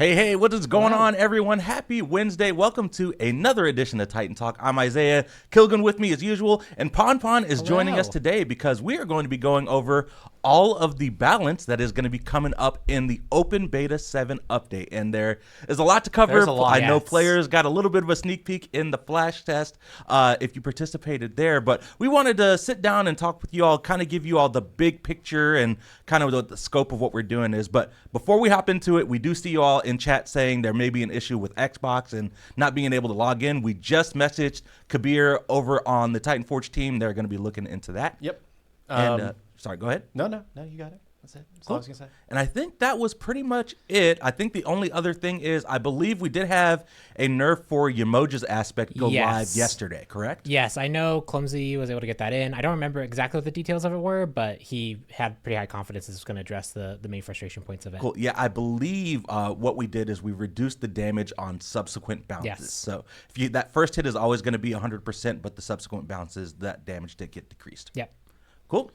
Hey, what is going on, everyone? Happy Wednesday. Welcome to another edition of Titan Talk. I'm Isiah Kilgoon, with me as usual, and Pon is joining us today because we are going to be going over all of the balance that is going to be coming up in the Open Beta 7 update. And there is a lot to cover. There's a lot. I know players got a little bit of a sneak peek in the flash test if you participated there, but we wanted to sit down and talk with you all, kind of give you all the big picture and kind of what the scope of what we're doing is. But before we hop into it, we do see you all in chat saying there may be an issue with Xbox and not being able to log in. We just messaged Kabir over on the Titan Forge team. They're going to be looking into that. Yep. And sorry, go ahead. No, you got it. That's it. That's all I was going to say. And I think that was pretty much it. I think the only other thing is I believe we did have a nerf for Yamoja's aspect go live yesterday, correct? Yes, I know Clumsy was able to get that in. I don't remember exactly what the details of it were, but he had pretty high confidence this was going to address the main frustration points of it. Cool. Yeah, I believe what we did is we reduced the damage on subsequent bounces. Yes. So if that first hit is always going to be 100%, but the subsequent bounces, that damage did get decreased. Yep. Cool.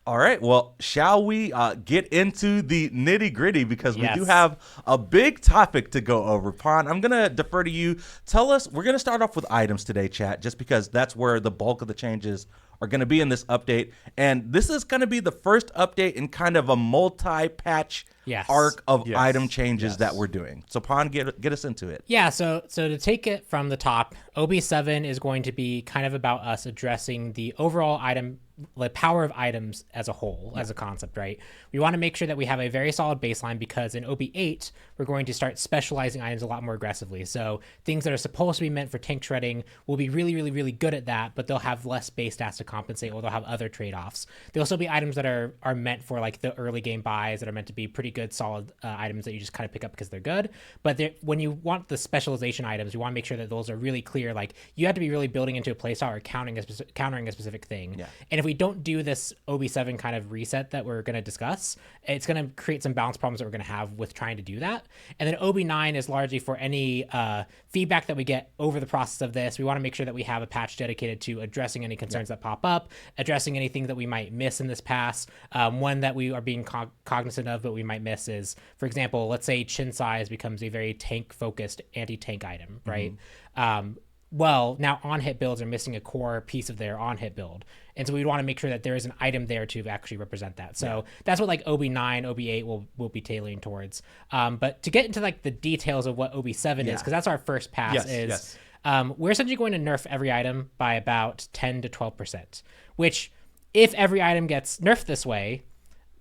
All right, well, shall we get into the nitty gritty because we do have a big topic to go over. Pon, I'm going to defer to you. Tell us, we're going to start off with items today, chat, just because that's where the bulk of the changes are going to be in this update. And this is going to be the first update in kind of a multi-patch arc of item changes that we're doing. So Pon, get us into it. Yeah, so to take it from the top, OB7 is going to be kind of about us addressing the overall item, like power of items as a whole, as a concept, right? We want to make sure that we have a very solid baseline because in OB8, we're going to start specializing items a lot more aggressively. So things that are supposed to be meant for tank shredding will be really, really, really good at that, but they'll have less base stats to compensate, or they'll have other trade-offs. There'll still be items that are meant for like the early game buys that are meant to be pretty good, solid items that you just kind of pick up because they're good. But when you want the specialization items, you want to make sure that those are really clear. Like you have to be really building into a playstyle or countering a specific thing. Yeah. And if we don't do this OB7 kind of reset that we're going to discuss, it's going to create some balance problems that we're going to have with trying to do that. And then OB9 is largely for any feedback that we get over the process of this. We want to make sure that we have a patch dedicated to addressing any concerns that pop up, addressing anything that we might miss in this pass. One that we are being cognizant of but we might miss is, for example, let's say chin size becomes a very tank-focused anti-tank item, right? Well, now on-hit builds are missing a core piece of their on-hit build. And so we want to make sure that there is an item there to actually represent that. So that's what like OB9, OB8 will be tailoring towards. But to get into like the details of what OB7 is, because that's our first pass, we're essentially going to nerf every item by about 10 to 12%, which if every item gets nerfed this way,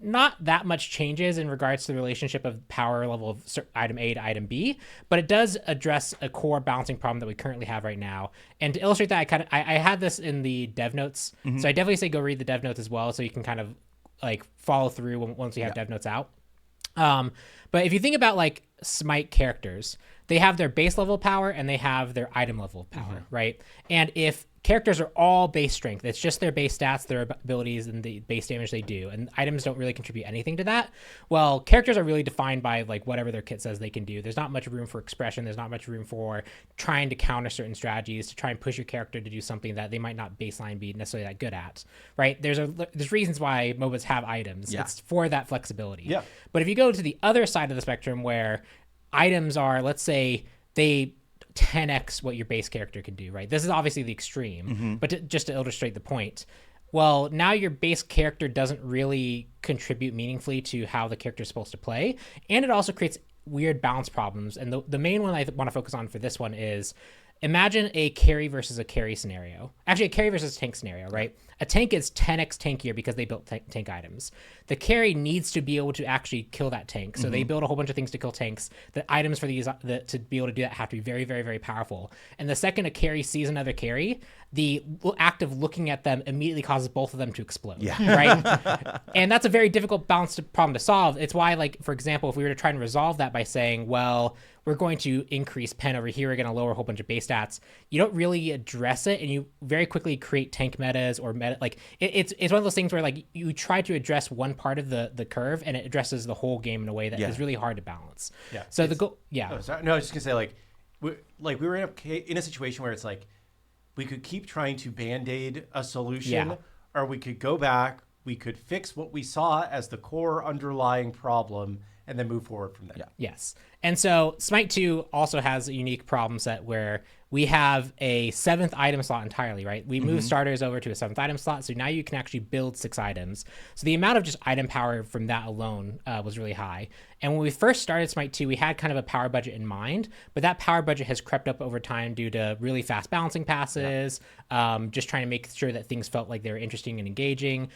not that much changes in regards to the relationship of power level of item A to item B, but it does address a core balancing problem that we currently have right now. And to illustrate that, I had this in the dev notes, so I definitely say go read the dev notes as well, so you can kind of like follow through once we have dev notes out. But if you think about like Smite characters, they have their base level of power and they have their item level of power, right? And if characters are all base strength, it's just their base stats, their abilities, and the base damage they do, and items don't really contribute anything to that. Well, characters are really defined by like whatever their kit says they can do. There's not much room for expression. There's not much room for trying to counter certain strategies, to try and push your character to do something that they might not baseline be necessarily that good at, right? There's reasons why MOBAs have items. It's for that flexibility. Yeah. But if you go to the other side of the spectrum where items are, let's say they 10x what your base character can do, right? This is obviously the extreme, but just to illustrate the point, well, now your base character doesn't really contribute meaningfully to how the character is supposed to play, and it also creates weird balance problems. And the main one I want to focus on for this one is, imagine a carry versus a carry scenario. Actually, a carry versus tank scenario, right? A tank is 10x tankier because they built tank items. The carry needs to be able to actually kill that tank. So they build a whole bunch of things to kill tanks. The items for these to be able to do that have to be very, very, very powerful. And the second a carry sees another carry, the act of looking at them immediately causes both of them to explode, right? And that's a very difficult problem to solve. It's why, like, for example, if we were to try and resolve that by saying, well, we're going to increase pen over here, we're going to lower a whole bunch of base stats, you don't really address it, and you very quickly create tank metas or meta. Like it's one of those things where like you try to address one part of the curve, and it addresses the whole game in a way that is really hard to balance. Yeah. So the goal, Oh, sorry. No, I was just gonna say like we were in a situation where it's like we could keep trying to band-aid a solution, or we could go back, we could fix what we saw as the core underlying problem, and then move forward from there. Yeah. Yes. And so Smite 2 also has a unique problem set where we have a 7th item slot entirely, right? We move starters over to a 7th item slot, so now you can actually build 6 items. So the amount of just item power from that alone was really high. And when we first started Smite 2, we had kind of a power budget in mind, but that power budget has crept up over time due to really fast balancing passes, just trying to make sure that things felt like they were interesting and engaging.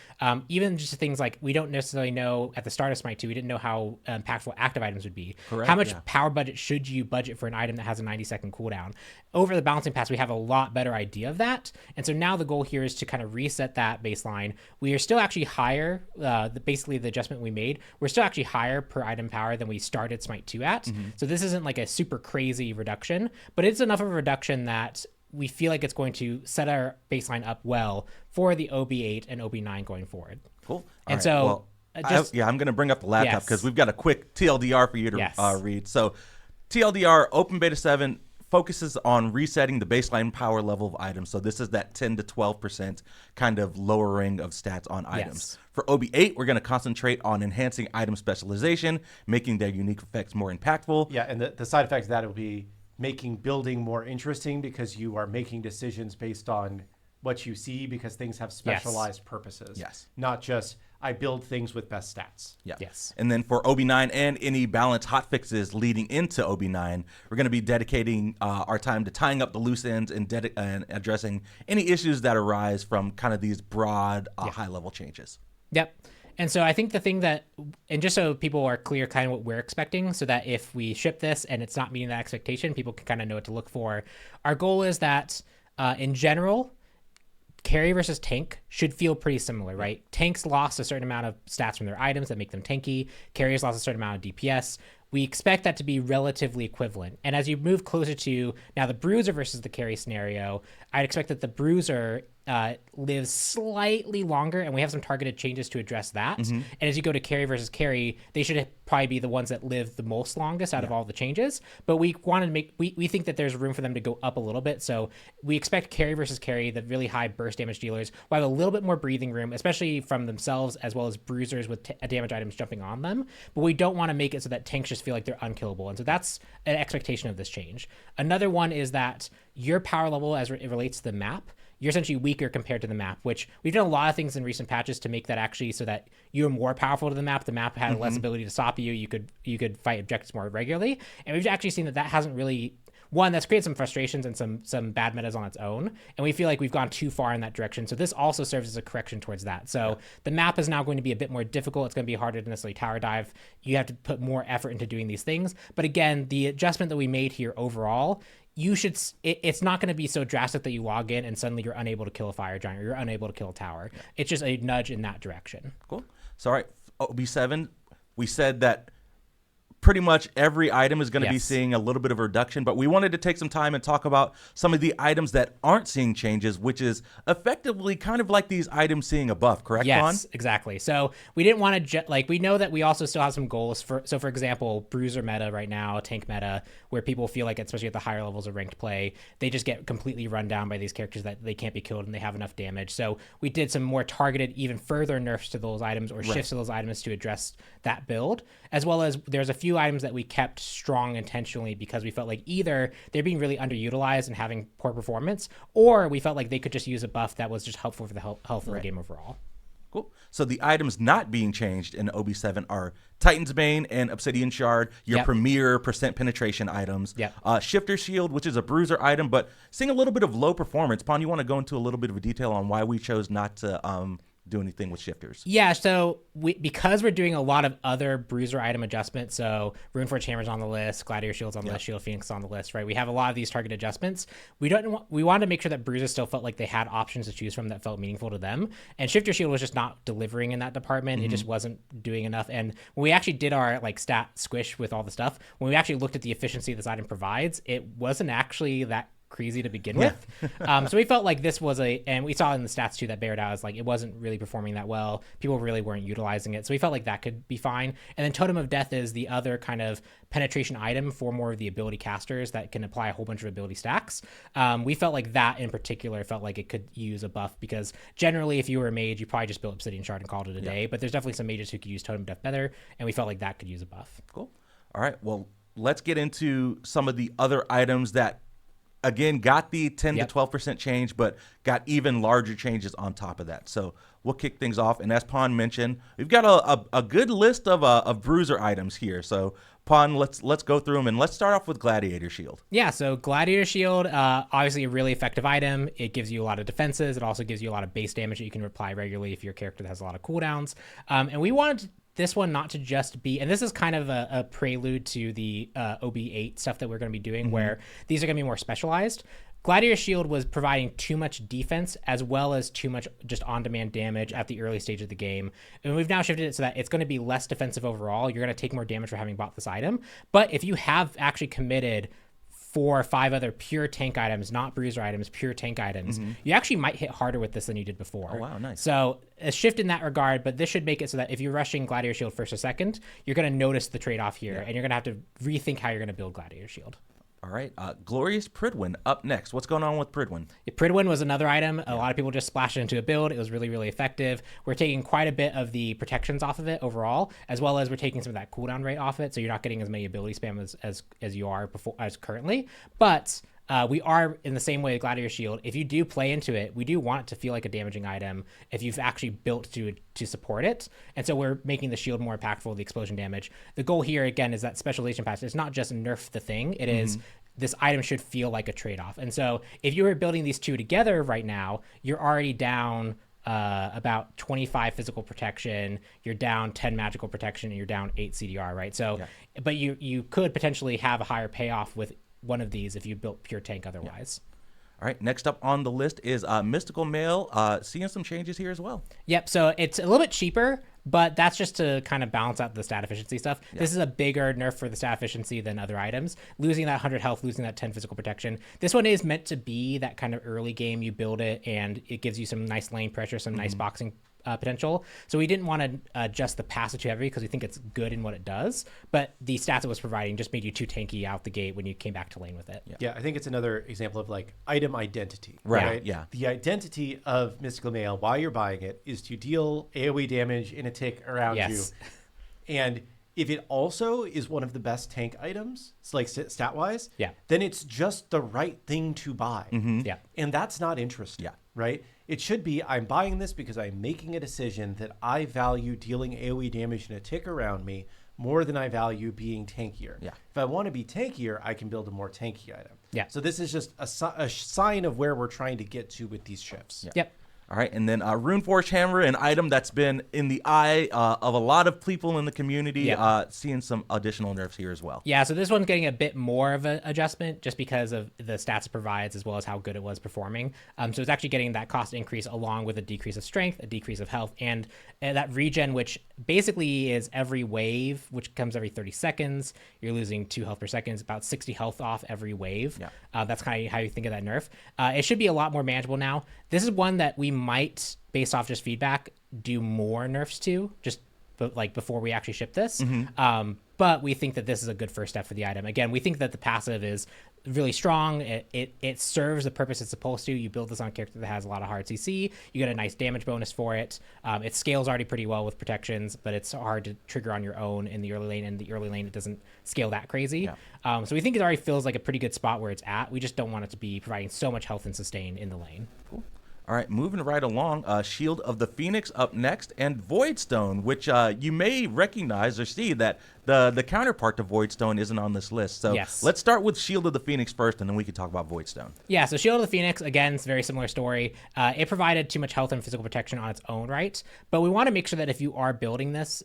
Even just things like we don't necessarily know at the start of Smite 2, we didn't know how impactful active items would be. Correct, How much power budget should you budget for an item that has a 90-second cooldown? Over the balancing pass, we have a lot better idea of that. And so now the goal here is to kind of reset that baseline. We are still actually higher, basically the adjustment we made, we're still actually higher per item power than we started Smite 2 at. So this isn't like a super crazy reduction, but it's enough of a reduction that we feel like it's going to set our baseline up well for the OB8 and OB9 going forward. Cool. And so... I'm going to bring up the laptop because we've got a quick TLDR for you to read. So TLDR Open Beta 7 focuses on resetting the baseline power level of items. So this is that 10 to 12% kind of lowering of stats on items. For OB8, we're going to concentrate on enhancing item specialization, making their unique effects more impactful. Yeah, and the side effect of that will be making building more interesting because you are making decisions based on what you see because things have specialized purposes. Yes. Not just I build things with best stats. Yeah. Yes. And then for OB9 and any balance hotfixes leading into OB9, we're going to be dedicating our time to tying up the loose ends and addressing any issues that arise from kind of these broad, high-level changes. Yep. And so I think the thing that, and just so people are clear kind of what we're expecting, so that if we ship this and it's not meeting that expectation, people can kind of know what to look for. Our goal is that in general, carry versus tank should feel pretty similar, right? Tanks lost a certain amount of stats from their items that make them tanky. Carriers lost a certain amount of DPS. We expect that to be relatively equivalent. And as you move closer to now the Bruiser versus the carry scenario, I'd expect that the Bruiser lives slightly longer, and we have some targeted changes to address that. And as you go to carry versus carry, they should probably be the ones that live the most longest out of all the changes. But we wanted to we think that there's room for them to go up a little bit. So we expect carry versus carry, the really high burst damage dealers, will have a little bit more breathing room, especially from themselves, as well as bruisers with damage items jumping on them. But we don't want to make it so that tanks just feel like they're unkillable. And so that's an expectation of this change. Another one is that your power level as it relates to the map, you're essentially weaker compared to the map, which we've done a lot of things in recent patches to make that actually so that you're more powerful to the map. The map had less ability to stop you. You could fight objectives more regularly. And we've actually seen that hasn't really, one, that's created some frustrations and some bad metas on its own. And we feel like we've gone too far in that direction. So this also serves as a correction towards that. So the map is now going to be a bit more difficult. It's going to be harder to necessarily tower dive. You have to put more effort into doing these things. But again, the adjustment that we made here overall, it's not going to be so drastic that you log in and suddenly you're unable to kill a fire giant or you're unable to kill a tower. It's just a nudge in that direction. Cool. So, all right, OB7, we said that pretty much every item is going to be seeing a little bit of a reduction, but we wanted to take some time and talk about some of the items that aren't seeing changes, which is effectively kind of like these items seeing a buff, correct, Pon? Yes, exactly. So we didn't want to, we know that we also still have some goals for example, Bruiser meta right now, tank meta, where people feel like, especially at the higher levels of ranked play, they just get completely run down by these characters that they can't be killed and they have enough damage. So we did some more targeted, even further nerfs to those items or shifts to those items to address that build, as well as there's a few items that we kept strong intentionally because we felt like either they're being really underutilized and having poor performance, or we felt like they could just use a buff that was just helpful for the health of the game overall. Cool. So the items not being changed in OB7 are Titan's Bane and Obsidian Shard, your premier percent penetration items. Shifter Shield, which is a bruiser item, but seeing a little bit of low performance. Pon, you want to go into a little bit of a detail on why we chose not to do anything with shifters? Yeah, so because we're doing a lot of other bruiser item adjustments, so Runeforge Hammer's on the list, Gladiator Shield's on the list, Shield Phoenix on the list, right? We have a lot of these target adjustments. We wanted to make sure that bruisers still felt like they had options to choose from that felt meaningful to them. And Shifter Shield was just not delivering in that department. It just wasn't doing enough. And when we actually did our stat squish with all the stuff, when we actually looked at the efficiency this item provides, it wasn't actually that crazy to begin with. So we felt like this was and we saw in the stats too that bared out as like it wasn't really performing that well. People really weren't utilizing it. So we felt like that could be fine. And then Totem of Death is the other kind of penetration item for more of the ability casters that can apply a whole bunch of ability stacks. We felt like that in particular felt like it could use a buff because generally if you were a mage, you probably just built Obsidian Shard and called it a day. But there's definitely some mages who could use Totem of Death better, and we felt like that could use a buff. Cool. All right. Well, let's get into some of the other items that, again, got the 10 to 12% change, but got even larger changes on top of that. So we'll kick things off. And as Pon mentioned, we've got a good list of Bruiser items here. So Pon, let's go through them, and let's start off with Gladiator Shield. Yeah, so Gladiator Shield, obviously a really effective item. It gives you a lot of defenses. It also gives you a lot of base damage that you can apply regularly if you're a character that has a lot of cooldowns. And we wanted this one not to just be, and this is kind of a prelude to the OB8 stuff that we're going to be doing, where these are going to be more specialized. Gladiator Shield was providing too much defense as well as too much just on-demand damage at the early stage of the game. And we've now shifted it so that it's going to be less defensive overall. You're going to take more damage for having bought this item. But if you have actually committed 4 or 5 other pure tank items, not bruiser items, pure tank items, you actually might hit harder with this than you did before. Oh, wow, nice. So a shift in that regard, but this should make it so that if you're rushing Gladiator Shield first or second, you're going to notice the trade-off here, and you're going to have to rethink how you're going to build Gladiator Shield. All right. Glorious Pridwin up next. What's going on with Pridwin? Pridwin was another item. A lot of people just splashed it into a build. It was really, really effective. We're taking quite a bit of the protections off of it overall, as well as we're taking some of that cooldown rate off it, so you're not getting as many ability spam as you are as currently. But we are, in the same way with Gladiator Shield, if you do play into it, we do want it to feel like a damaging item if you've actually built to support it. And so we're making the shield more impactful, the explosion damage. The goal here, again, is that Specialization pass. It's not just nerf the thing. It is this item should feel like a trade-off. And so if you were building these two together right now, you're already down about 25 physical protection, you're down 10 magical protection, and you're down 8 CDR, right? So, but you could potentially have a higher payoff with one of these if you built pure tank otherwise. All right, next up on the list is Mystical Mail. Seeing some changes here as well. Yep, so it's a little bit cheaper, but that's just to kind of balance out the stat efficiency stuff. This is a bigger nerf for the stat efficiency than other items. Losing that 100 health, losing that 10 physical protection. This one is meant to be that kind of early game. You build it, and it gives you some nice lane pressure, some nice boxing potential. So we didn't want to adjust the passive too heavy because we think it's good in what it does, but the stats it was providing just made you too tanky out the gate when you came back to lane with it. Yeah, I think it's another example of like item identity. Right. Yeah. The identity of Mystical Mail while you're buying it is to deal AoE damage in a tick around you. And if it also is one of the best tank items, it's like stat-wise, then it's just the right thing to buy. And that's not interesting, right? It should be, I'm buying this because I'm making a decision that I value dealing AoE damage in a tick around me more than I value being tankier. If I want to be tankier, I can build a more tanky item. So this is just a sign of where we're trying to get to with these shifts. All right, and then Runeforge Hammer, an item that's been in the eye of a lot of people in the community, seeing some additional nerfs here as well. Yeah, so this one's getting a bit more of an adjustment just because of the stats it provides as well as how good it was performing. So it's actually getting that cost increase along with a decrease of strength, a decrease of health, and that regen, which basically is every wave, which comes every 30 seconds. You're losing 2 health per second. It's about 60 health off every wave. That's kind of how you think of that nerf. It should be a lot more manageable now. This is one that we might, based off just feedback, do more nerfs to, just like before we actually ship this. But we think that this is a good first step for the item. Again, we think that the passive is really strong. It serves the purpose it's supposed to. You build this on a character that has a lot of hard CC. You get a nice damage bonus for it. It scales already pretty well with protections, but it's hard to trigger on your own in the early lane. In the early lane, it doesn't scale that crazy. So we think it already feels like a pretty good spot where it's at. We just don't want it to be providing so much health and sustain in the lane. Cool. All right, moving right along, Shield of the Phoenix up next, and Voidstone, which you may recognize or see that the counterpart to Voidstone isn't on this list. So let's start with Shield of the Phoenix first, and then we can talk about Voidstone. Yeah, so Shield of the Phoenix, again, it's a very similar story. It provided too much health and physical protection on its own right, but we want to make sure that if you are building this,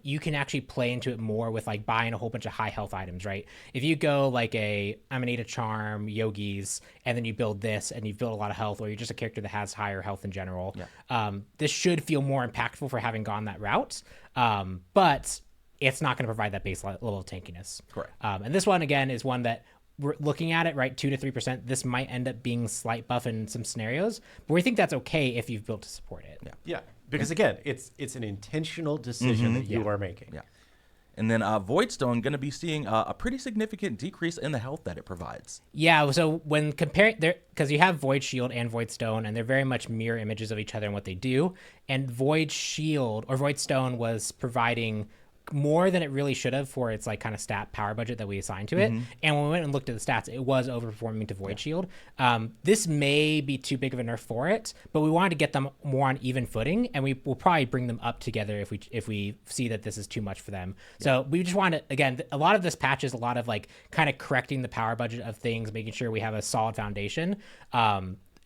you can actually play into it more with like buying a whole bunch of high health items, right? If you go like a Amanita Charm, Yogis, and then you build this, and you've built a lot of health, or you're just a character that has higher health in general, this should feel more impactful for having gone that route. But it's not going to provide that base level of tankiness. Correct. And this one, again, is one that we're looking at it, right, 2 to 3%, this might end up being slight buff in some scenarios, but we think that's okay if you've built to support it. Yeah. Because again, it's an intentional decision that you are making. Yeah. And then Voidstone going to be seeing a pretty significant decrease in the health that it provides. Yeah, so when comparing there, because you have Void Shield and Void Stone, and they're very much mirror images of each other and what they do. And Void Shield or Void Stone was providing more than it really should have for its like kind of stat power budget that we assigned to it. And when we went and looked at the stats, it was overperforming to Void Shield. This may be too big of a nerf for it, but we wanted to get them more on even footing, and we will probably bring them up together if we see that this is too much for them. So we just want to, again, a lot of this patch is a lot of like kind of correcting the power budget of things, making sure we have a solid foundation.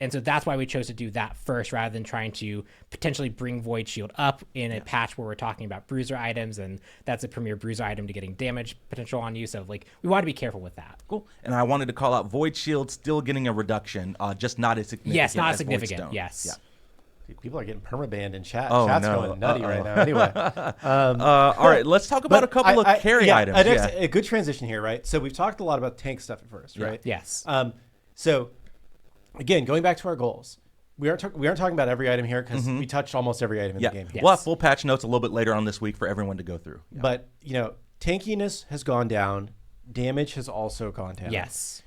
And so that's why we chose to do that first rather than trying to potentially bring Void Shield up in a patch where we're talking about Bruiser items, and that's a premier Bruiser item to getting damage potential on you. So like we want to be careful with that. Cool. And I wanted to call out Void Shield still getting a reduction, just not as significant. Yes, not as significant. Yes. Yeah. People are getting permabanned in chat. Oh, Chat's no. going nutty right now. Anyway. All right, let's talk about a couple of carry items. A good transition here, right? So we've talked a lot about tank stuff at first, right? Yes. So again, going back to our goals, we aren't talking about every item here because we touched almost every item in the game. Yes. We'll have full patch notes a little bit later on this week for everyone to go through. Yeah. But tankiness has gone down. Damage has also gone down. Yes.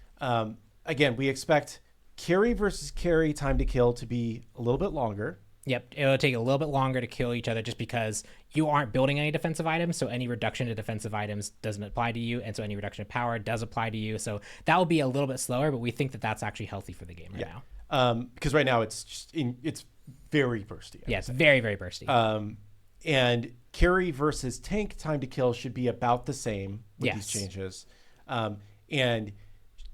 Again, we expect carry versus carry time to kill to be a little bit longer. Yep, it'll take a little bit longer to kill each other just because you aren't building any defensive items, so any reduction to defensive items doesn't apply to you, and so any reduction of power does apply to you. So that will be a little bit slower, but we think that that's actually healthy for the game right now. Because right now it's very bursty. Yeah, it's very, very bursty. And carry versus tank time to kill should be about the same with these changes. And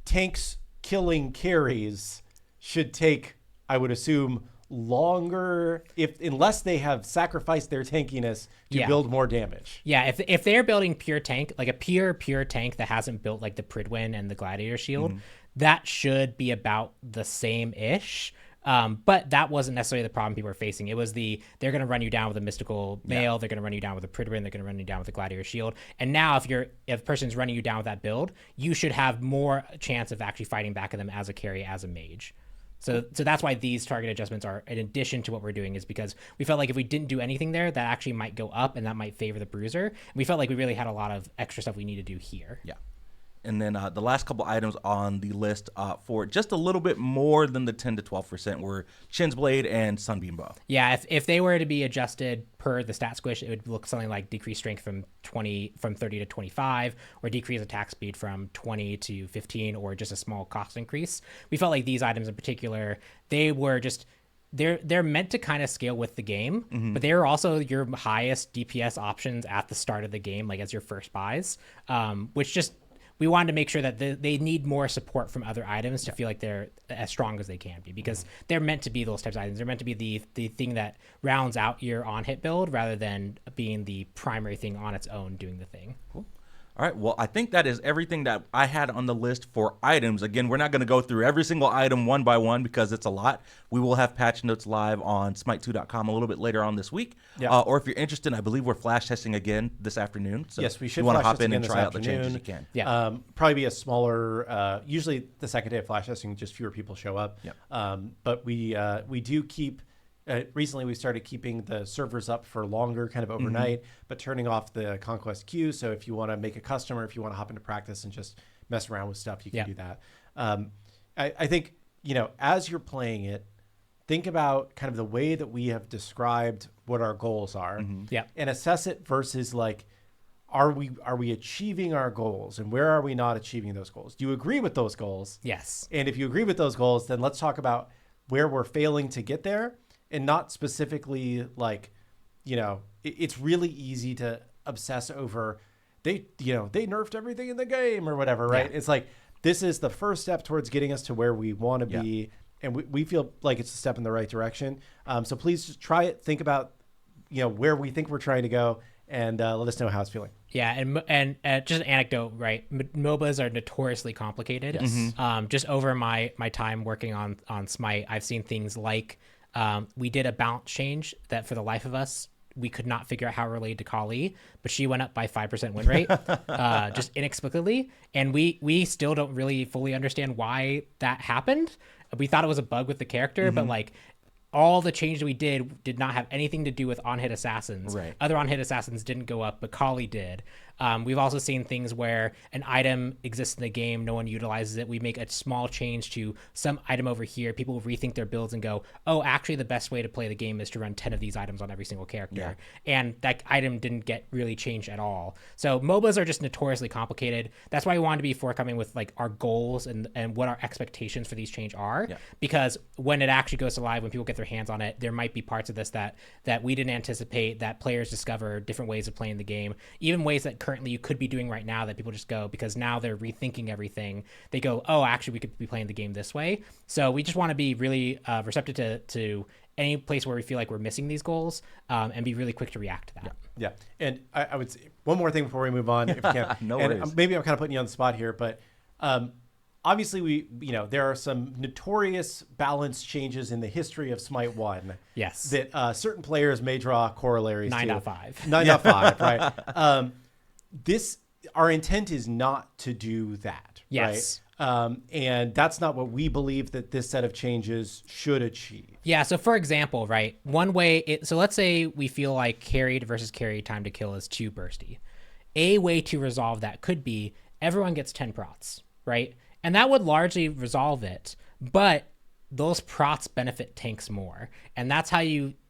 tanks killing carries should take, I would assume, longer unless they have sacrificed their tankiness to build more damage. Yeah, if they're building pure tank, like a pure tank that hasn't built like the Pridwin and the Gladiator Shield, that should be about the same-ish. But that wasn't necessarily the problem people were facing. It was they're going to run you down with a Mystical Mail, they're going to run you down with a Pridwin, they're going to run you down with a Gladiator Shield. And now if a person's running you down with that build, you should have more chance of actually fighting back at them as a carry, as a mage. So that's why these target adjustments are in addition to what we're doing, is because we felt like if we didn't do anything there, that actually might go up and that might favor the Bruiser. We felt like we really had a lot of extra stuff we need to do here. Yeah. And then the last couple items on the list for just a little bit more than the 10 to 12% were Chin's Blade and Sunbeam Bow. Yeah, if they were to be adjusted per the stat squish, it would look something like decrease strength from 30 to 25, or decrease attack speed from 20 to 15, or just a small cost increase. We felt like these items in particular, they were just... They're meant to kind of scale with the game, but they're also your highest DPS options at the start of the game, like as your first buys, which just... We wanted to make sure that they need more support from other items to feel like they're as strong as they can be, because they're meant to be those types of items. They're meant to be the thing that rounds out your on-hit build rather than being the primary thing on its own doing the thing. Cool. All right, well, I think that is everything that I had on the list for items. Again, we're not going to go through every single item one by one because it's a lot. We will have patch notes live on smite2.com a little bit later on this week. Yeah. Or if you're interested, I believe we're flash testing again this afternoon. So yes, we should. You want to hop in and try out the changes you can. Yeah. Probably be a smaller. Usually, the second day of flash testing, just fewer people show up. Yep. But we do keep. Recently, we started keeping the servers up for longer, kind of overnight, but turning off the conquest queue. So if you want to make a custom, or if you want to hop into practice and just mess around with stuff, you can do that. I think, as you're playing it, think about kind of the way that we have described what our goals are, and assess it versus like, are we achieving our goals, and where are we not achieving those goals? Do you agree with those goals? Yes. And if you agree with those goals, then let's talk about where we're failing to get there. And not specifically like, it's really easy to obsess over they nerfed everything in the game or whatever, right? Yeah. It's like, this is the first step towards getting us to where we want to be. And we feel like it's a step in the right direction. So please just try it. Think about, where we think we're trying to go, and let us know how it's feeling. Yeah, and just an anecdote, right? MOBAs are notoriously complicated. Yes. Just over my time working on Smite, I've seen things like, we did a balance change that for the life of us we could not figure out how it related to Kali, but she went up by 5% win rate, just inexplicably. And we still don't really fully understand why that happened. We thought it was a bug with the character, but like all the changes we did not have anything to do with on-hit assassins. Right. Other on-hit assassins didn't go up, but Kali did. We've also seen things where an item exists in the game, no one utilizes it. We make a small change to some item over here. People will rethink their builds and go, oh, actually the best way to play the game is to run 10 of these items on every single character. Yeah. And that item didn't get really changed at all. So MOBAs are just notoriously complicated. That's why we wanted to be forthcoming with like our goals and what our expectations for these change are. Yeah. Because when it actually goes to live, when people get their hands on it, there might be parts of this that we didn't anticipate, that players discover different ways of playing the game, even ways that currently you could be doing right now that people just go, because now they're rethinking everything. They go, oh, actually we could be playing the game this way. So we just want to be really receptive to any place where we feel like we're missing these goals, and be really quick to react to that. Yeah. And I would say one more thing before we move on, if you can. No and worries. Maybe I'm kind of putting you on the spot here, but obviously there are some notorious balance changes in the history of Smite 1. Yes. That certain players may draw corollaries 9 to. out of 5. 9 out of 5, right? Our intent is not to do that. Yes. Right? And that's not what we believe that this set of changes should achieve. Yeah. So for example, right, one way, so let's say we feel like carried versus carry time to kill is too bursty. A way to resolve that could be everyone gets 10 prots, right? And that would largely resolve it, but those prots benefit tanks more. And that's how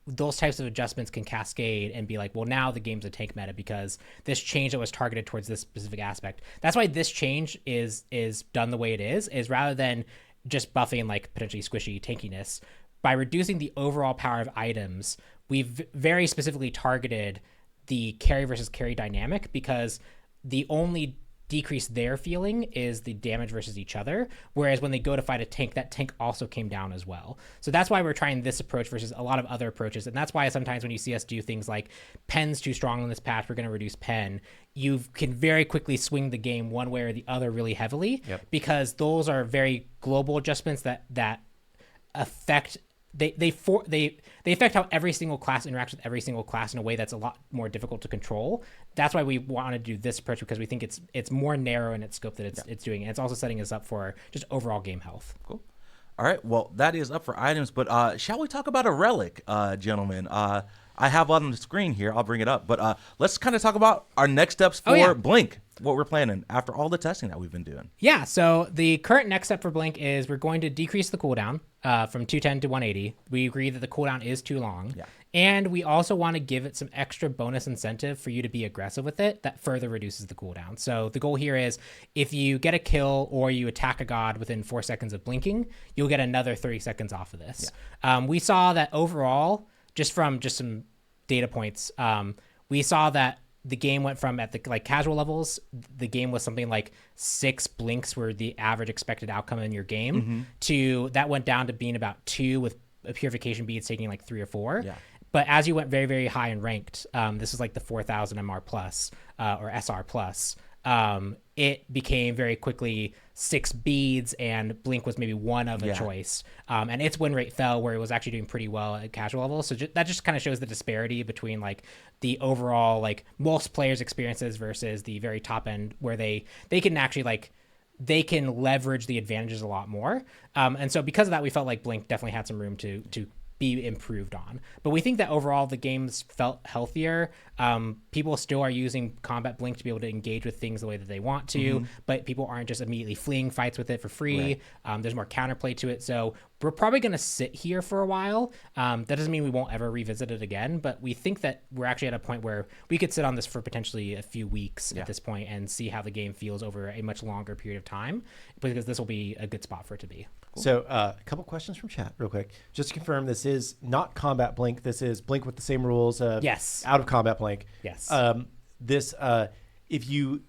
those types of adjustments can cascade and be like, well, now the game's a tank meta because this change that was targeted towards this specific aspect. That's why this change is done the way it is rather than just buffing like potentially squishy tankiness. By reducing the overall power of items, we've very specifically targeted the carry versus carry dynamic, because the only decrease they're feeling is the damage versus each other, whereas when they go to fight a tank, that tank also came down as well. So that's why we're trying this approach versus a lot of other approaches, and that's why sometimes when you see us do things like pen's too strong in this patch, we're going to reduce pen, you can very quickly swing the game one way or the other really heavily. Yep. Because those are very global adjustments that affect they affect how every single class interacts with every single class in a way that's a lot more difficult to control. That's why we want to do this approach, because we think it's more narrow in its scope that it's doing, and it's also setting us up for just overall game health. Cool. All right, well, that is up for items, but shall we talk about a relic, gentlemen? I have on the screen here. I'll bring it up, but let's kind of talk about our next steps for Blink, what we're planning after all the testing that we've been doing. Yeah, so the current next step for Blink is we're going to decrease the cooldown from 210 to 180. We agree that the cooldown is too long. Yeah. And we also want to give it some extra bonus incentive for you to be aggressive with it that further reduces the cooldown. So the goal here is if you get a kill or you attack a god within 4 seconds of blinking, you'll get another 30 seconds off of this. Yeah. We saw that overall, just from some data points, we saw that the game went from, at the like casual levels, the game was something like 6 blinks were the average expected outcome in your game, to that went down to being about 2, with purification beads taking like 3 or 4. Yeah. But as you went very, very high and ranked, this is like the 4000 MR plus or SR plus, it became very quickly 6 beads, and Blink was maybe one of a choice. And its win rate fell where it was actually doing pretty well at casual level. So that just kind of shows the disparity between like the overall, like most players' experiences versus the very top end, where they can actually like, they can leverage the advantages a lot more. And so because of that, we felt like Blink definitely had some room to be improved on. But we think that overall the games felt healthier. People still are using Combat Blink to be able to engage with things the way that they want to, but people aren't just immediately fleeing fights with it for free. Right. There's more counterplay to it. So we're probably going to sit here for a while. That doesn't mean we won't ever revisit it again, but we think that we're actually at a point where we could sit on this for potentially a few weeks at this point and see how the game feels over a much longer period of time, because this will be a good spot for it to be. Cool. So a couple questions from chat real quick. Just to confirm, this is not Combat Blink. This is Blink with the same rules of out of Combat Blink. Yes. If you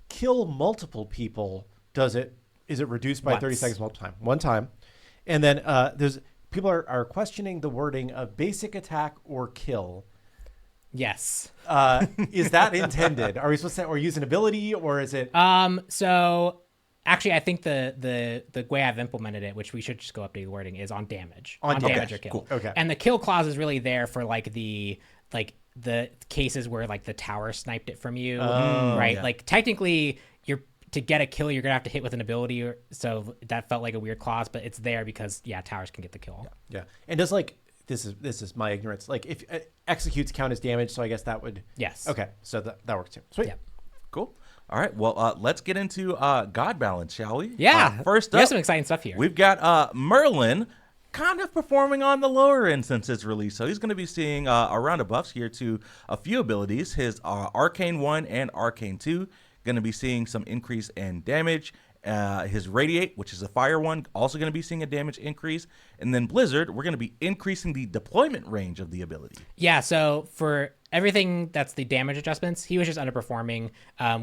kill multiple people, is it reduced by 30 seconds multiple time? One time. And then there's people are questioning the wording of basic attack or kill. Yes. Is that intended? Are we supposed to, or use an ability, or is it? So actually, I think the way I've implemented it, which we should just go update the wording, is on damage. On damage or kill. Cool. Okay. And the kill clause is really there for like the the cases where like the tower sniped it from you, right? Yeah. Like technically to get a kill, you're gonna have to hit with an ability, so that felt like a weird clause, but it's there because towers can get the kill. Yeah. And does like this is my ignorance. Like if executes count as damage, so I guess that would. Yes. Okay, so that works too. Sweet. Yeah. Cool. All right. Well, let's get into God balance, shall we? Yeah. First up, we have some exciting stuff here. We've got Merlin kind of performing on the lower end since its release. So he's going to be seeing a round of buffs here to a few abilities. His Arcane 1 and Arcane 2 going to be seeing some increase in damage. His Radiate, which is a fire one, also going to be seeing a damage increase. And then Blizzard, we're going to be increasing the deployment range of the ability. Yeah, so for everything that's the damage adjustments, he was just underperforming.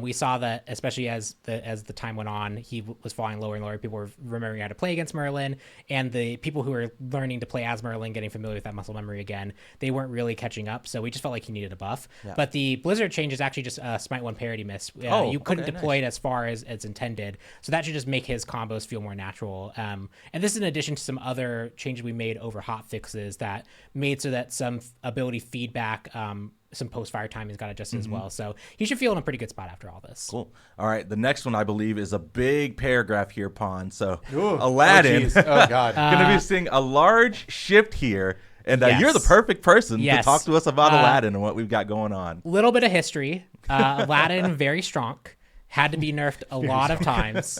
We saw that, especially as the time went on, he was falling lower and lower. People were remembering how to play against Merlin, and the people who were learning to play as Merlin, getting familiar with that muscle memory again, they weren't really catching up. So we just felt like he needed a buff. Yeah. But the Blizzard change is actually just a Smite 1 parity miss. You couldn't deploy it as far as intended. So that should just make his combos feel more natural. And this is in addition to some other changes we made over hot fixes that made so that some ability feedback, some post-fire timing's got adjusted as well. So he should feel in a pretty good spot after all this. Cool. All right. The next one, I believe, is a big paragraph here, Pon. So Aladdin oh God, going to be seeing a large shift here. And you're the perfect person to talk to us about Aladdin and what we've got going on. Little bit of history. Aladdin, very strong. Had to be nerfed a lot of times.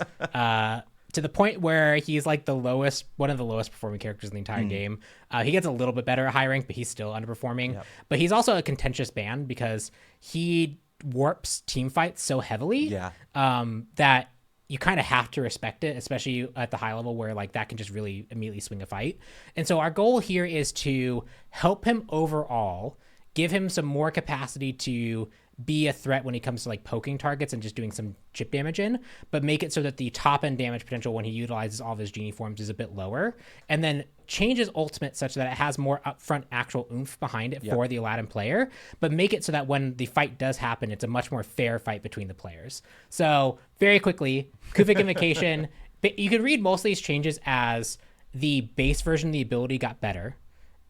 To the point where he's like one of the lowest performing characters in the entire game. He gets a little bit better at high rank, but he's still underperforming. Yep. But he's also a contentious ban because he warps team fights so heavily that you kind of have to respect it, especially at the high level where like that can just really immediately swing a fight. And so our goal here is to help him overall, give him some more capacity to be a threat when he comes to like poking targets and just doing some chip damage in, but make it so that the top end damage potential when he utilizes all of his genie forms is a bit lower, and then change his ultimate such that it has more upfront actual oomph behind it for the Aladdin player, but make it so that when the fight does happen, it's a much more fair fight between the players. So very quickly, Kufik Invocation, you could read most of these changes as the base version of the ability got better,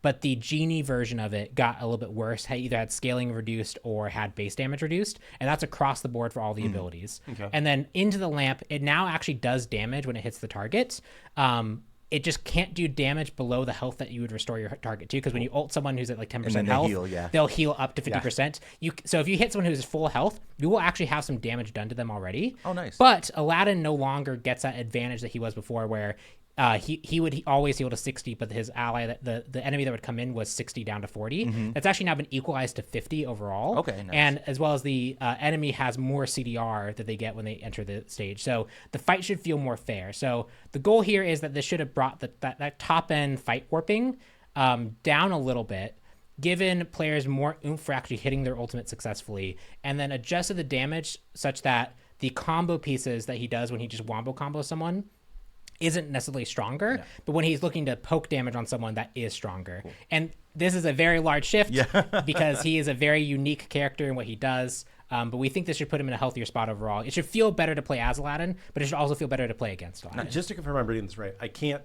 but the genie version of it got a little bit worse. Either had scaling reduced or had base damage reduced, and that's across the board for all the abilities. Okay. And then into the lamp, it now actually does damage when it hits the target. It just can't do damage below the health that you would restore your target to, because when you ult someone who's at like 10% health, they'll heal up to 50%. So if you hit someone who's full health, you will actually have some damage done to them already. Oh, nice. But Aladdin no longer gets that advantage that he was before, where he would always heal to 60, but his ally, the enemy that would come in was 60 down to 40. That's actually now been equalized to 50 overall. Okay, nice. And as well as the enemy has more CDR that they get when they enter the stage. So the fight should feel more fair. So the goal here is that this should have brought that top end fight warping down a little bit, given players more oomph for actually hitting their ultimate successfully, and then adjusted the damage such that the combo pieces that he does when he just wombo combos someone isn't necessarily stronger, but when he's looking to poke damage on someone, that is stronger. Cool. And this is a very large shift because he is a very unique character in what he does. But we think this should put him in a healthier spot overall. It should feel better to play as Aladdin, but it should also feel better to play against Aladdin. Now, just to confirm I'm reading this right, I can't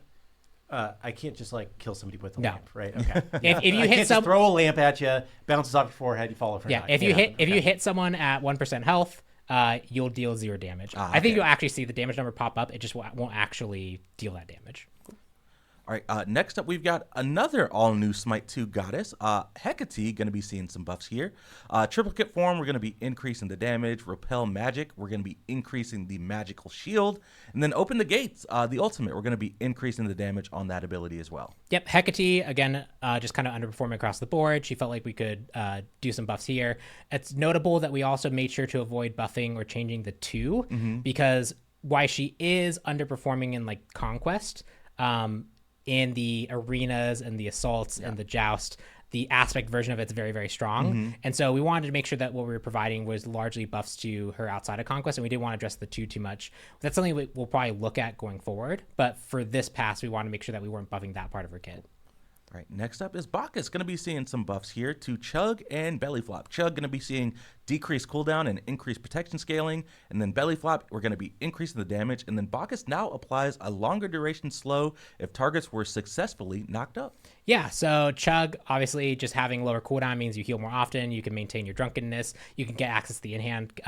just like kill somebody with a lamp, right? Okay. If you hit just throw a lamp at you, bounces off your forehead, you fall over. If you hit someone at 1% health, you'll deal 0 damage. I think you'll actually see the damage number pop up. It just won't actually deal that damage. All right, next up, we've got another all-new Smite 2 goddess, Hecate, going to be seeing some buffs here. Triplicate form, we're going to be increasing the damage. Repel magic, we're going to be increasing the magical shield. And then Open the Gates, the ultimate, we're going to be increasing the damage on that ability as well. Yep, Hecate, again, just kind of underperforming across the board. She felt like we could do some buffs here. It's notable that we also made sure to avoid buffing or changing the 2, because while she is underperforming in like Conquest, in the arenas and the assaults and the joust, the aspect version of it's very, very strong. And so we wanted to make sure that what we were providing was largely buffs to her outside of Conquest, and we didn't want to address the 2 too much. That's something we'll probably look at going forward. But for this pass, we wanted to make sure that we weren't buffing that part of her kit. All right, next up is Bacchus, going to be seeing some buffs here to Chug and Belly Flop. Chug going to be seeing decreased cooldown and increased protection scaling. And then Belly Flop, we're going to be increasing the damage. And then Bacchus now applies a longer duration slow if targets were successfully knocked up. Yeah, so Chug, obviously, just having lower cooldown means you heal more often. You can maintain your drunkenness. You can get access to the in-hand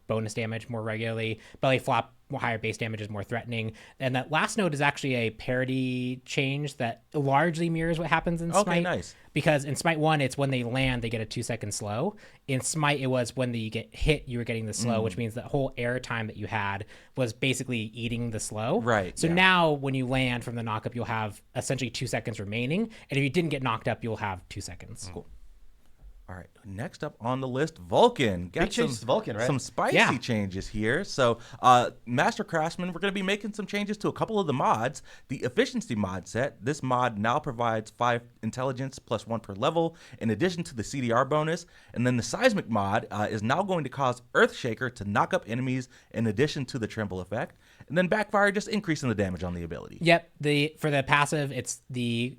bonus damage more regularly. Belly Flop, more higher base damage is more threatening. And that last note is actually a parity change that largely mirrors what happens in Smite. Okay, nice. Because in Smite 1, it's when they land, they get a 2-second slow. In Smite, it was when you get hit, you were getting the slow, which means that whole air time that you had was basically eating the slow. Right. So now when you land from the knockup, you'll have essentially 2 seconds remaining. And if you didn't get knocked up, you'll have 2 seconds. Cool. All right, next up on the list, Vulcan. Big changes to Vulcan, right? Some spicy changes here. So, Master Craftsman, we're going to be making some changes to a couple of the mods. The Efficiency mod set, this mod now provides 5 intelligence plus 1 per level, in addition to the CDR bonus. And then the Seismic mod is now going to cause Earthshaker to knock up enemies in addition to the Tremble effect. And then Backfire, just increasing the damage on the ability. Yep, for the passive, it's the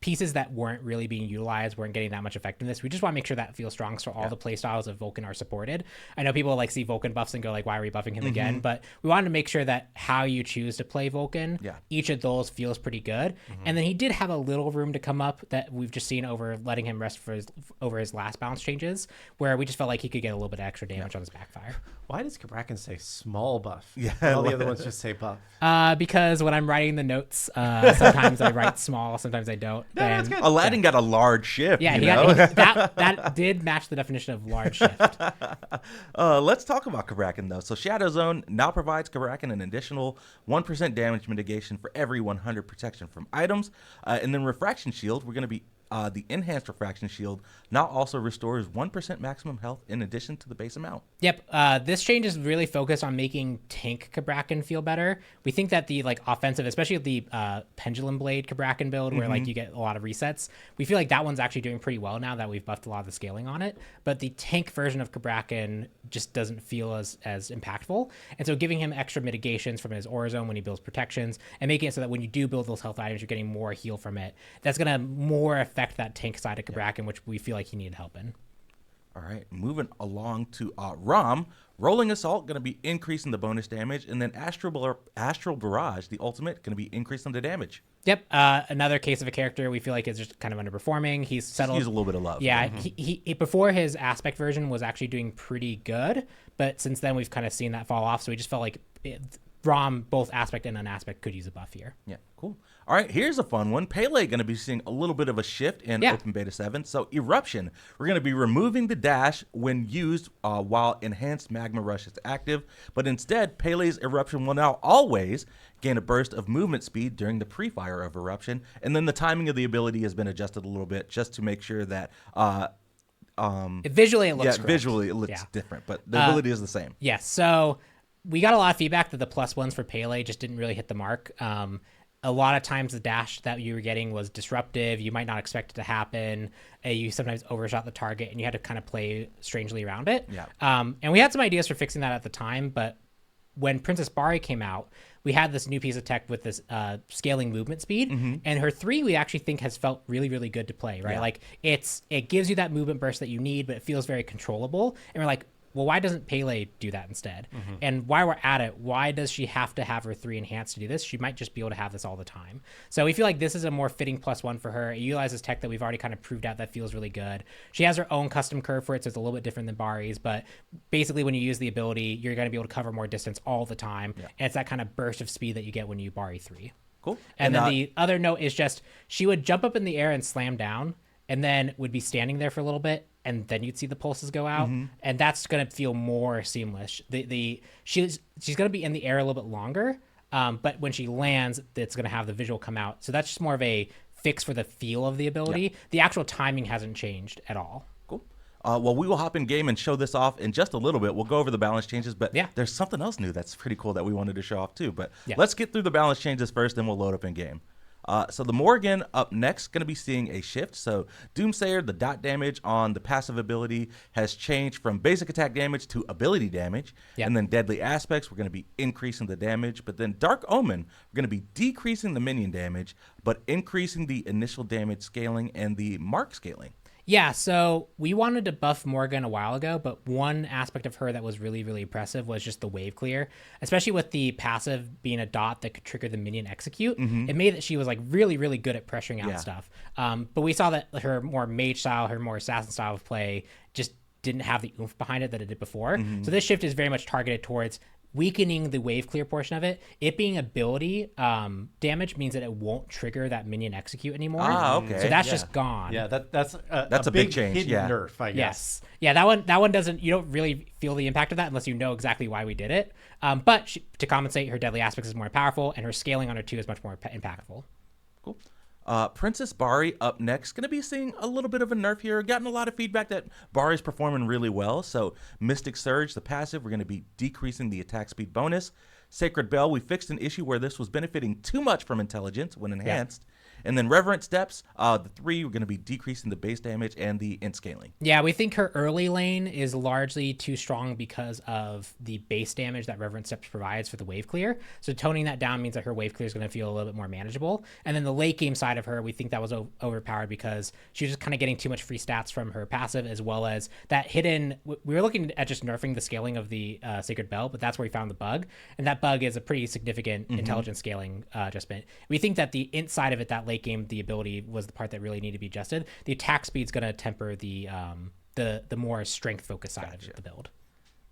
pieces that weren't really being utilized, weren't getting that much effectiveness. We just want to make sure that feels strong so all the playstyles of Vulcan are supported. I know people like see Vulcan buffs and go like, why are we buffing him again? But we wanted to make sure that how you choose to play Vulcan, each of those feels pretty good. And then he did have a little room to come up that we've just seen over letting him rest for over his last balance changes, where we just felt like he could get a little bit of extra damage on his backfire. Why does Kabrakan say small buff? Yeah, all the other ones just say buff. Because when I'm writing the notes, sometimes I write small, sometimes I don't. No, that's good. Aladdin got a large shift. Yeah, that did match the definition of large shift. Let's talk about Kabrakan, though. So Shadow Zone now provides Kabrakan an additional 1% damage mitigation for every 100 protection from items. And then Refraction Shield, we're going to be the enhanced refraction shield now also restores 1% maximum health in addition to the base amount. Yep. This change is really focused on making tank Kabrakan feel better. We think that the offensive, especially the Pendulum Blade Kabrakan build, where you get a lot of resets, we feel like that one's actually doing pretty well now that we've buffed a lot of the scaling on it. But the tank version of Kabrakan just doesn't feel as impactful. And so giving him extra mitigations from his Aura Zone when he builds protections and making it so that when you do build those health items, you're getting more heal from it. That's going to more affect that tank side of Kabrakan, which we feel like he needed help in. All right, moving along to Rom. Rolling Assault going to be increasing the bonus damage, and then Astral Barrage, the ultimate, going to be increasing the damage. Yep, another case of a character we feel like is just kind of underperforming. He's settled. He's a little bit of love. Yeah, he before his aspect version was actually doing pretty good, but since then we've kind of seen that fall off. So we just felt like Rom, both aspect and unaspect, could use a buff here. Yeah, cool. All right, here's a fun one. Pele going to be seeing a little bit of a shift in Open Beta 7. So Eruption, we're going to be removing the dash when used while Enhanced Magma Rush is active. But instead, Pele's Eruption will now always gain a burst of movement speed during the pre-fire of Eruption. And then the timing of the ability has been adjusted a little bit just to make sure that... visually it looks correct. Visually it looks different, but the ability is the same. Yes, so we got a lot of feedback that the +1s for Pele just didn't really hit the mark. A lot of times the dash that you were getting was disruptive. You might not expect it to happen. You sometimes overshot the target, and you had to kind of play strangely around it. Yeah. And we had some ideas for fixing that at the time, but when Princess Bari came out, we had this new piece of tech with this scaling movement speed, and her 3 we actually think has felt really, really good to play, right? Like it gives you that movement burst that you need, but it feels very controllable. And we're like, well, why doesn't Pele do that instead? And while we're at it, why does she have to have her 3 enhanced to do this? She might just be able to have this all the time. So we feel like this is a more fitting +1 for her. It utilizes tech that we've already kind of proved out that feels really good. She has her own custom curve for it, so it's a little bit different than Bari's, but basically when you use the ability, you're going to be able to cover more distance all the time. And it's that kind of burst of speed that you get when you Bari 3. Cool. And then the other note is just she would jump up in the air and slam down, and then would be standing there for a little bit, and then you'd see the pulses go out, and that's going to feel more seamless. She's going to be in the air a little bit longer, but when she lands, it's going to have the visual come out. So that's just more of a fix for the feel of the ability. Yeah. The actual timing hasn't changed at all. Cool. Well, we will hop in game and show this off in just a little bit. We'll go over the balance changes, but there's something else new that's pretty cool that we wanted to show off too. But let's get through the balance changes first, then we'll load up in game. So the Morgan up next, going to be seeing a shift. So Doomsayer, the dot damage on the passive ability has changed from basic attack damage to ability damage. And then Deadly Aspects, we're going to be increasing the damage. But then Dark Omen, we're going to be decreasing the minion damage, but increasing the initial damage scaling and the mark scaling. Yeah, so we wanted to buff Morgan a while ago, but one aspect of her that was really, really impressive was just the wave clear, especially with the passive being a dot that could trigger the minion execute. It made that she was like really, really good at pressuring out stuff. But we saw that her more mage style, her more assassin style of play just didn't have the oomph behind it that it did before. So this shift is very much targeted towards weakening the wave clear portion of it. It being ability damage means that it won't trigger that minion execute anymore. Okay. So that's just gone. Yeah, that's a big change. Hidden nerf, I guess. Yes. Yeah, that one doesn't, you don't really feel the impact of that unless you know exactly why we did it. But to compensate, her deadly aspects is more powerful, and her scaling on her 2 is much more impactful. Cool. Princess Bari up next. Going to be seeing a little bit of a nerf here. Gotten a lot of feedback that Bari's performing really well. So Mystic Surge, the passive, we're going to be decreasing the attack speed bonus. Sacred Bell, we fixed an issue where this was benefiting too much from intelligence when enhanced. And then Reverent Steps, the 3, we're going to be decreasing the base damage and the int scaling. Yeah, we think her early lane is largely too strong because of the base damage that Reverent Steps provides for the wave clear. So toning that down means that her wave clear is going to feel a little bit more manageable. And then the late game side of her, we think that was overpowered because she was just kind of getting too much free stats from her passive, as well as that hidden. We were looking at just nerfing the scaling of the Sacred Bell, but that's where we found the bug. And that bug is a pretty significant intelligence scaling adjustment. We think that the int side of it, that late game, the ability was the part that really needed to be adjusted. The attack speed's going to temper the more strength focused side of the build.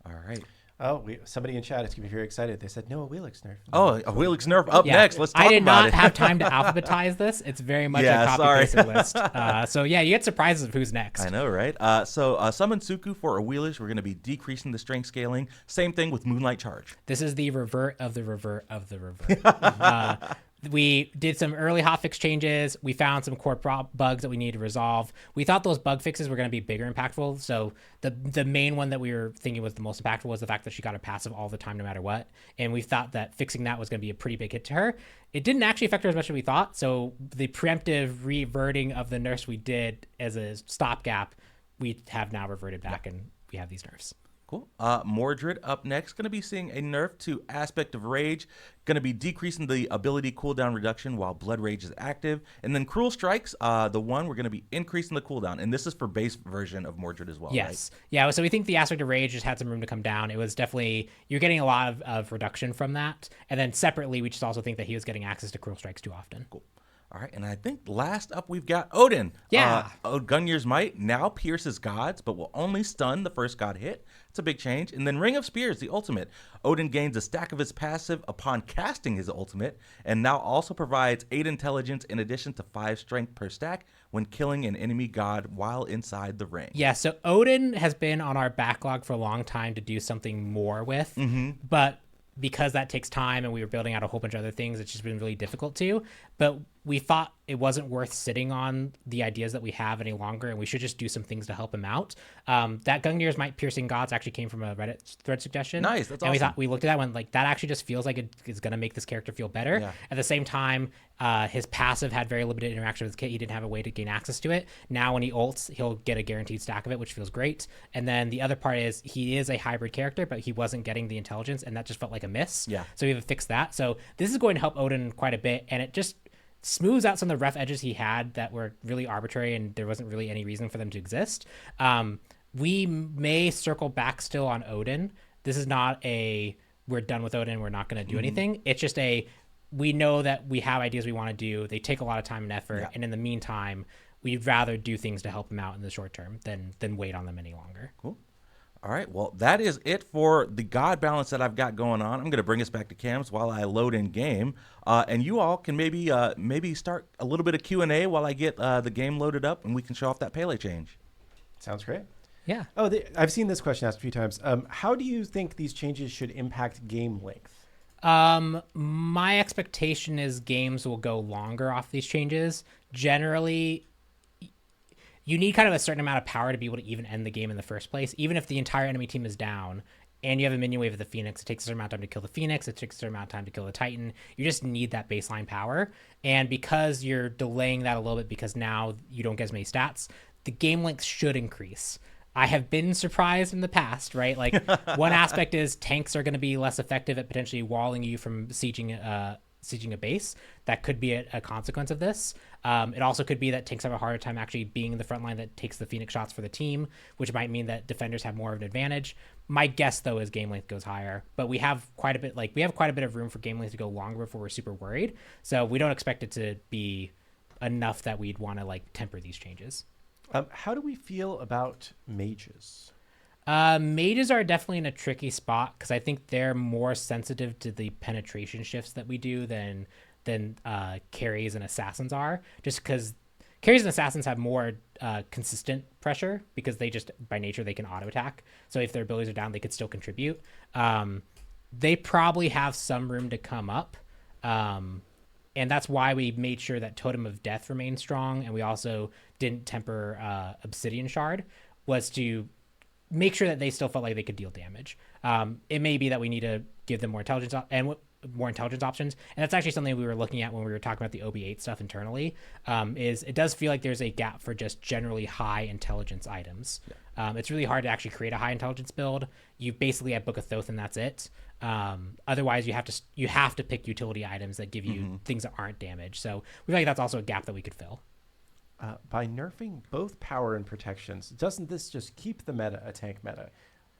All right. Oh, somebody in chat is going to be very excited. They said, no, a Relics nerf. Oh, a Relics nerf up next. Let's talk about it. I did not have time to alphabetize this. It's very much a copy-pasted list. So, yeah, you get surprises of who's next. I know, right? So Summon Suku for a Wheelish. We're going to be decreasing the strength scaling. Same thing with Moonlight Charge. This is the revert of the revert of the revert. We did some early hotfix changes. We found some core bugs that we needed to resolve. We thought those bug fixes were going to be bigger impactful. So the main one that we were thinking was the most impactful was the fact that she got a passive all the time, no matter what. And we thought that fixing that was going to be a pretty big hit to her. It didn't actually affect her as much as we thought. So the preemptive reverting of the nerfs we did as a stopgap, we have now reverted back and we have these nerfs. Cool. Mordrid up next. Going to be seeing a nerf to Aspect of Rage. Going to be decreasing the ability cooldown reduction while Blood Rage is active. And then Cruel Strikes, the one, we're going to be increasing the cooldown. And this is for base version of Mordrid as well, yes. Right? Yeah, so we think the Aspect of Rage just had some room to come down. It was definitely, you're getting a lot of reduction from that. And then separately, we just also think that he was getting access to Cruel Strikes too often. Cool. All right, and I think last up we've got Odin. Yeah. Gungnir's Might now pierces gods, but will only stun the first god hit. It's a big change. And then Ring of Spears, the ultimate. Odin gains a stack of his passive upon casting his ultimate, and now also provides 8 intelligence in addition to 5 strength per stack when killing an enemy god while inside the ring. Yeah, so Odin has been on our backlog for a long time to do something more with, but because that takes time and we were building out a whole bunch of other things, it's just been really difficult to. But we thought it wasn't worth sitting on the ideas that we have any longer, and we should just do some things to help him out. That Gungnir's Might Piercing Gods actually came from a Reddit thread suggestion. Nice, that's awesome. We looked at that one, like, that actually just feels like it is going to make this character feel better. Yeah. At the same time, his passive had very limited interaction with his kit. He didn't have a way to gain access to it. Now when he ults, he'll get a guaranteed stack of it, which feels great. And then the other part is he is a hybrid character, but he wasn't getting the intelligence, and that just felt like a miss. Yeah. So we have to fix that. So this is going to help Odin quite a bit, and it just smooths out some of the rough edges he had that were really arbitrary and there wasn't really any reason for them to exist. We may circle back still on Odin. This is not a we're done with Odin, we're not going to do anything. It's just we know that we have ideas we want to do. They take a lot of time and effort, and in the meantime, we'd rather do things to help him out in the short term than wait on them any longer. Cool. All right, well, that is it for the god balance that I've got going on. I'm going to bring us back to cams while I load in game, and you all can maybe start a little bit of Q&A while I get the game loaded up, and we can show off that Pele change. Sounds great. Yeah. Oh, I've seen this question asked a few times. How do you think these changes should impact game length? My expectation is games will go longer off these changes. Generally, you need kind of a certain amount of power to be able to even end the game in the first place. Even if the entire enemy team is down and you have a minion wave of the Phoenix, it takes a certain amount of time to kill the Phoenix. It takes a certain amount of time to kill the Titan. You just need that baseline power. And because you're delaying that a little bit because now you don't get as many stats, the game length should increase. I have been surprised in the past, right? Like one aspect is tanks are going to be less effective at potentially walling you from sieging sieging a base. That could be a consequence of this. It also could be that tanks have a harder time actually being in the front line that takes the Phoenix shots for the team, which might mean that defenders have more of an advantage. My guess, though, is game length goes higher, but we have quite a bit of room for game length to go longer before we're super worried. So we don't expect it to be enough that we'd want to like temper these changes. How do we feel about mages? Mages are definitely in a tricky spot because I think they're more sensitive to the penetration shifts that we do than carries and assassins are, just because carries and assassins have more consistent pressure because they just by nature they can auto attack. So if their abilities are down, they could still contribute. They probably have some room to come up, and that's why we made sure that Totem of Death remained strong, and we also didn't temper Obsidian Shard, was to make sure that they still felt like they could deal damage. It may be that we need to give them more intelligence options, and that's actually something we were looking at when we were talking about the OB8 stuff internally. Is it does feel like there's a gap for just generally high intelligence items. It's really hard to actually create a high intelligence build. You basically have Book of Thoth and that's it. Otherwise, you have to pick utility items that give you things that aren't damage. So we feel like that's also a gap that we could fill. By nerfing both power and protections, doesn't this just keep the meta a tank meta?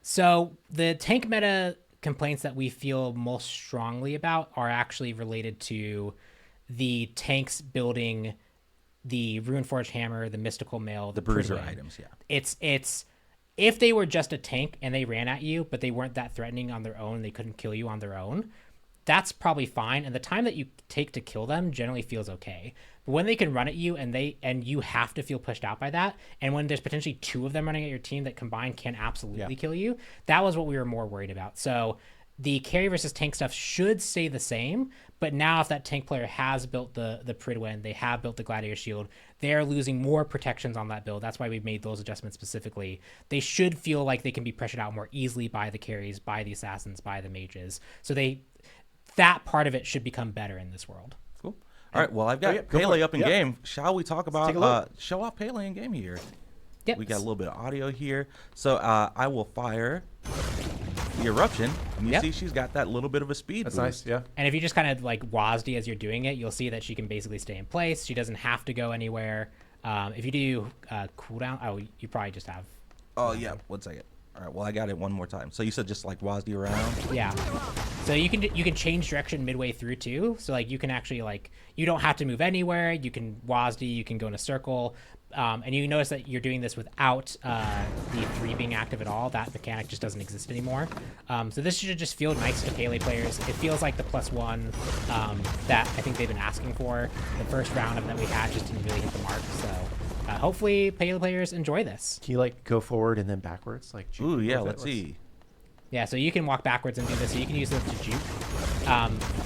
So the tank meta complaints that we feel most strongly about are actually related to the tanks building the Runeforged Hammer, the Mystical Mail, the Bruiser items. Yeah, it's if they were just a tank and they ran at you, but they weren't that threatening on their own, they couldn't kill you on their own, that's probably fine. And the time that you take to kill them generally feels okay. But when they can run at you and you have to feel pushed out by that, and when there's potentially two of them running at your team that combined can absolutely kill you, that was what we were more worried about. So the carry versus tank stuff should stay the same, but now if that tank player has built the Pridwen, they have built the Gladiator Shield, they're losing more protections on that build. That's why we've made those adjustments specifically. They should feel like they can be pressured out more easily by the carries, by the assassins, by the mages. So that part of it should become better in this world. Cool. All right. Well, I've got Pele up in game. Shall we talk about show off Pele in game here? Yep. We got a little bit of audio here. So I will fire the eruption. And you see she's got that little bit of a speed boost. Nice, yeah. And if you just kind of like WASD as you're doing it, you'll see that she can basically stay in place. She doesn't have to go anywhere. If you do cooldown, you probably just have. Oh, yeah. 1 second. All right, well, I got it one more time. So you said just like WASD around? Yeah. So you can change direction midway through too. So like you can actually you don't have to move anywhere. You can WASD, you can go in a circle. And you notice that you're doing this without the 3 being active at all. That mechanic just doesn't exist anymore. So this should just feel nice to Pele players. It feels like the +1 that I think they've been asking for. The first round of that we had just didn't really hit the mark. So hopefully Pele players enjoy this. Can you go forward and then backwards? Ooh, yeah, let's see. Yeah, so you can walk backwards and do this. So you can use this to juke.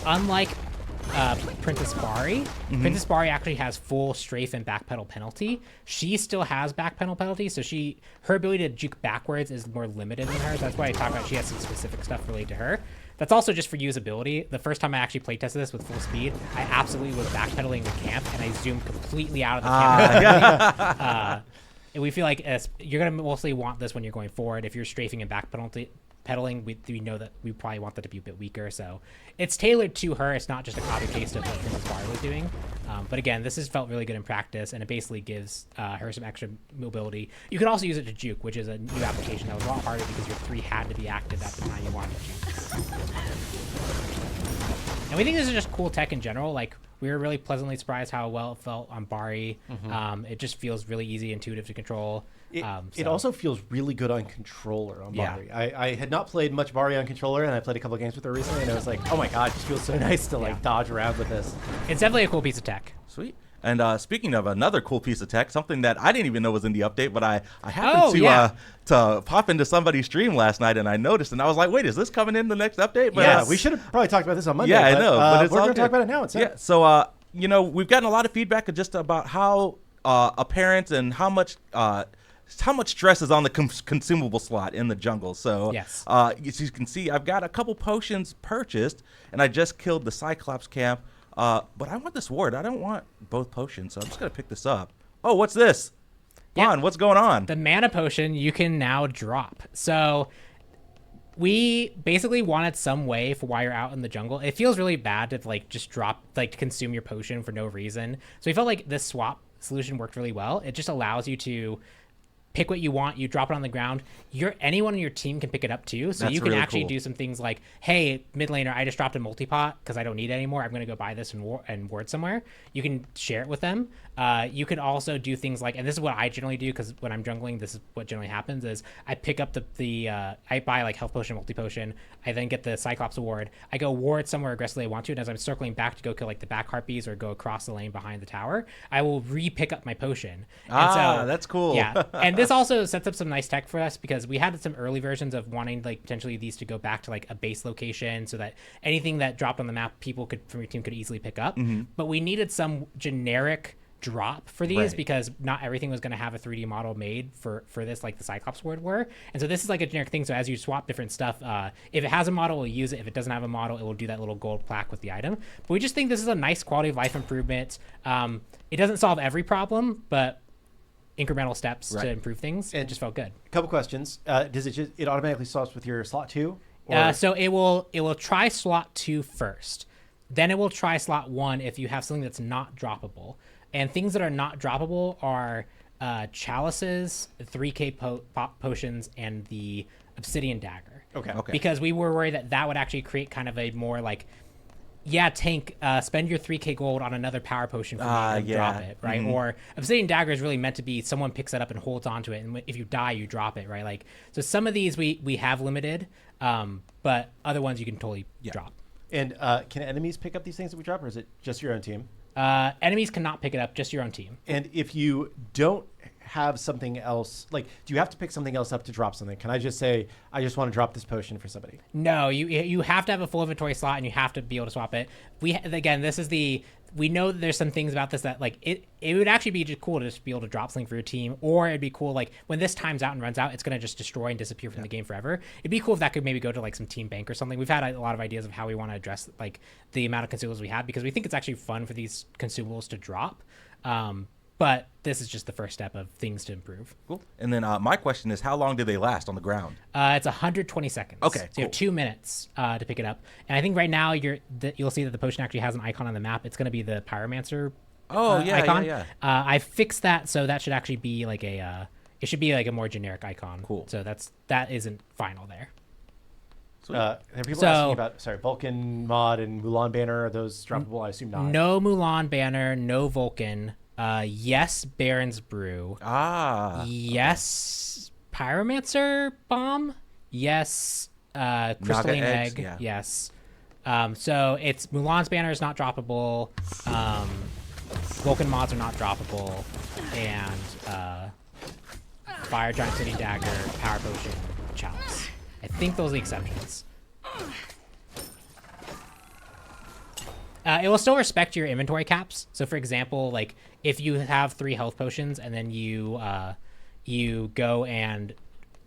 Unlike Princess Bari, Princess Bari actually has full strafe and backpedal penalty. She still has backpedal penalty, so her ability to juke backwards is more limited than hers. That's why I talk about she has some specific stuff related to her. That's also just for usability. The first time I actually playtested this with full speed, I absolutely was backpedaling the camp, and I zoomed completely out of the camp. And we feel like you're going to mostly want this when you're going forward. If you're strafing and backpedaling, we know that we probably want that to be a bit weaker. So it's tailored to her. It's not just a copy paste of what Princess Bari was doing. But again, this has felt really good in practice, and it basically gives her some extra mobility. You can also use it to juke, which is a new application that was a lot harder because your 3 had to be active at the time you wanted to juke. And we think this is just cool tech in general. We were really pleasantly surprised how well it felt on Bari. It just feels really easy, intuitive to control. It also feels really good on controller on Bari. I had not played much Bari on controller, and I played a couple games with her recently, and I was like, oh my god, it just feels so nice to dodge around with this. It's definitely a cool piece of tech. Sweet. And speaking of another cool piece of tech, something that I didn't even know was in the update, but I happened to pop into somebody's stream last night, and I noticed, and I was like, wait, is this coming in the next update? But, we should have probably talked about this on Monday. Yeah, I know. But we're going to talk about it now. So, we've gotten a lot of feedback just about how apparent and how much stress is on the consumable slot in the jungle. So, as you can see, I've got a couple potions purchased, and I just killed the Cyclops camp. But I want this ward. I don't want both potions, so I'm just going to pick this up. Oh, what's this? Pon, what's going on? The mana potion you can now drop. So we basically wanted some way for while you're out in the jungle. It feels really bad to like just drop, like to consume your potion for no reason. So we felt like this swap solution worked really well. It just allows you to pick what you want, you drop it on the ground. Anyone on your team can pick it up too. So you can really actually do some things like, hey, mid laner, I just dropped a multi-pot because I don't need it anymore. I'm going to go buy this and ward somewhere. You can share it with them. You can also do things like, and this is what I generally do because when I'm jungling, this is what generally happens is I pick up I buy like health potion, multi-potion. I then get the Cyclops award. I go ward somewhere aggressively I want to. And as I'm circling back to go kill like the back harpies or go across the lane behind the tower, I will re-pick up my potion. And so, that's cool. Yeah. And this also sets up some nice tech for us because we had some early versions of wanting like potentially these to go back to like a base location so that anything that dropped on the map, people from your team could easily pick up. But we needed some generic drop for these because not everything was going to have a 3D model made for this, like the Cyclops word were. And so this is like a generic thing. So as you swap different stuff, if it has a model, we'll use it. If it doesn't have a model, it will do that little gold plaque with the item. But we just think this is a nice quality of life improvement. It doesn't solve every problem, but incremental steps to improve things. And it just felt good. A couple questions. Does it automatically swaps with your slot 2? So it will try slot 2 first. Then it will try slot 1 if you have something that's not droppable. And things that are not droppable are chalices, 3K potions, and the obsidian dagger. Okay. Because we were worried that would actually create kind of a more like, tank, spend your 3K gold on another power potion for me and drop it, right? Or obsidian dagger is really meant to be someone picks it up and holds onto it, and if you die, you drop it, right? Like, so some of these we have limited, but other ones you can totally drop. And can enemies pick up these things that we drop, or is it just your own team? Enemies cannot pick it up, just your own team. And if you don't have something else, like, do you have to pick something else up to drop something? Can I just say, I just want to drop this potion for somebody? No, you have to have a full inventory slot and you have to be able to swap it. We know that there's some things about this that like it would actually be just cool to just be able to drop something for your team, or it'd be cool like when this times out and runs out, it's going to just destroy and disappear from the game forever. It'd be cool if that could maybe go to like some team bank or something. We've had a lot of ideas of how we want to address like the amount of consumables we have because we think it's actually fun for these consumables to drop. But this is just the first step of things to improve. Cool. And then my question is, how long do they last on the ground? It's 120 seconds. Okay, so you have 2 minutes to pick it up. And I think right now you'll see that the potion actually has an icon on the map. It's going to be the Pyromancer icon. Yeah. I fixed that, so that should actually be like it should be like a more generic icon. Cool. So that isn't final there. There are people asking about, Vulcan mod and Mulan banner. Are those droppable? I assume not. No Mulan banner, no Vulcan. Yes, Baron's Brew. Yes, Pyromancer Bomb. Yes, Crystalline Egg. Yeah. Yes. So it's Mulan's banner is not droppable. Vulcan mods are not droppable, and Fire Giant City Dagger, Power Potion, Chalice. I think those are the exceptions. It will still respect your inventory caps. So, for example, like if you have 3 health potions and then you go and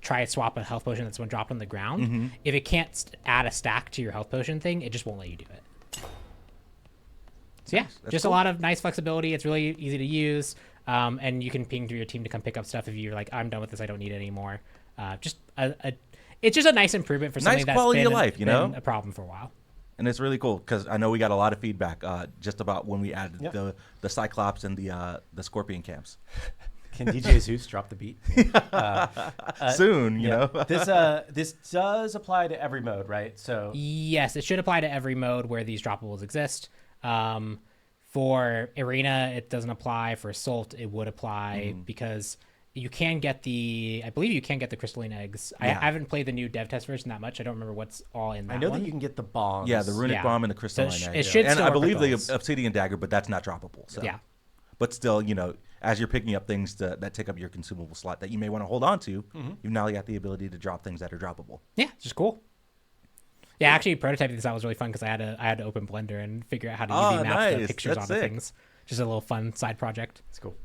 try to swap a health potion that's been dropped on the ground, if it can't add a stack to your health potion thing, it just won't let you do it. So yeah, that's just cool. A lot of nice flexibility. It's really easy to use, and you can ping through your team to come pick up stuff if you're like, I'm done with this, I don't need it anymore. It's just a nice improvement for something nice that's quality been, of life, been a problem for a while. And it's really cool because I know we got a lot of feedback just about when we added the Cyclops and the Scorpion camps. Can DJ Zeus drop the beat? Soon, you know. This does apply to every mode, right? So yes, it should apply to every mode where these droppables exist. For Arena, it doesn't apply. For Assault, it would apply because you can get I believe you can get the crystalline eggs. I haven't played the new dev test version that much. I don't remember what's all in that. I know that you can get the bombs. Yeah, the runic bomb and the crystalline egg. It should and I believe the obsidian dagger, but that's not droppable. So. Yeah. But still, you know, as you're picking up things that take up your consumable slot that you may want to hold on to, you've now got the ability to drop things that are droppable. Yeah, it's just cool. Yeah, actually prototyping this out was really fun because I had to open Blender and figure out how to UV map the pictures onto things. Just a little fun side project. It's cool.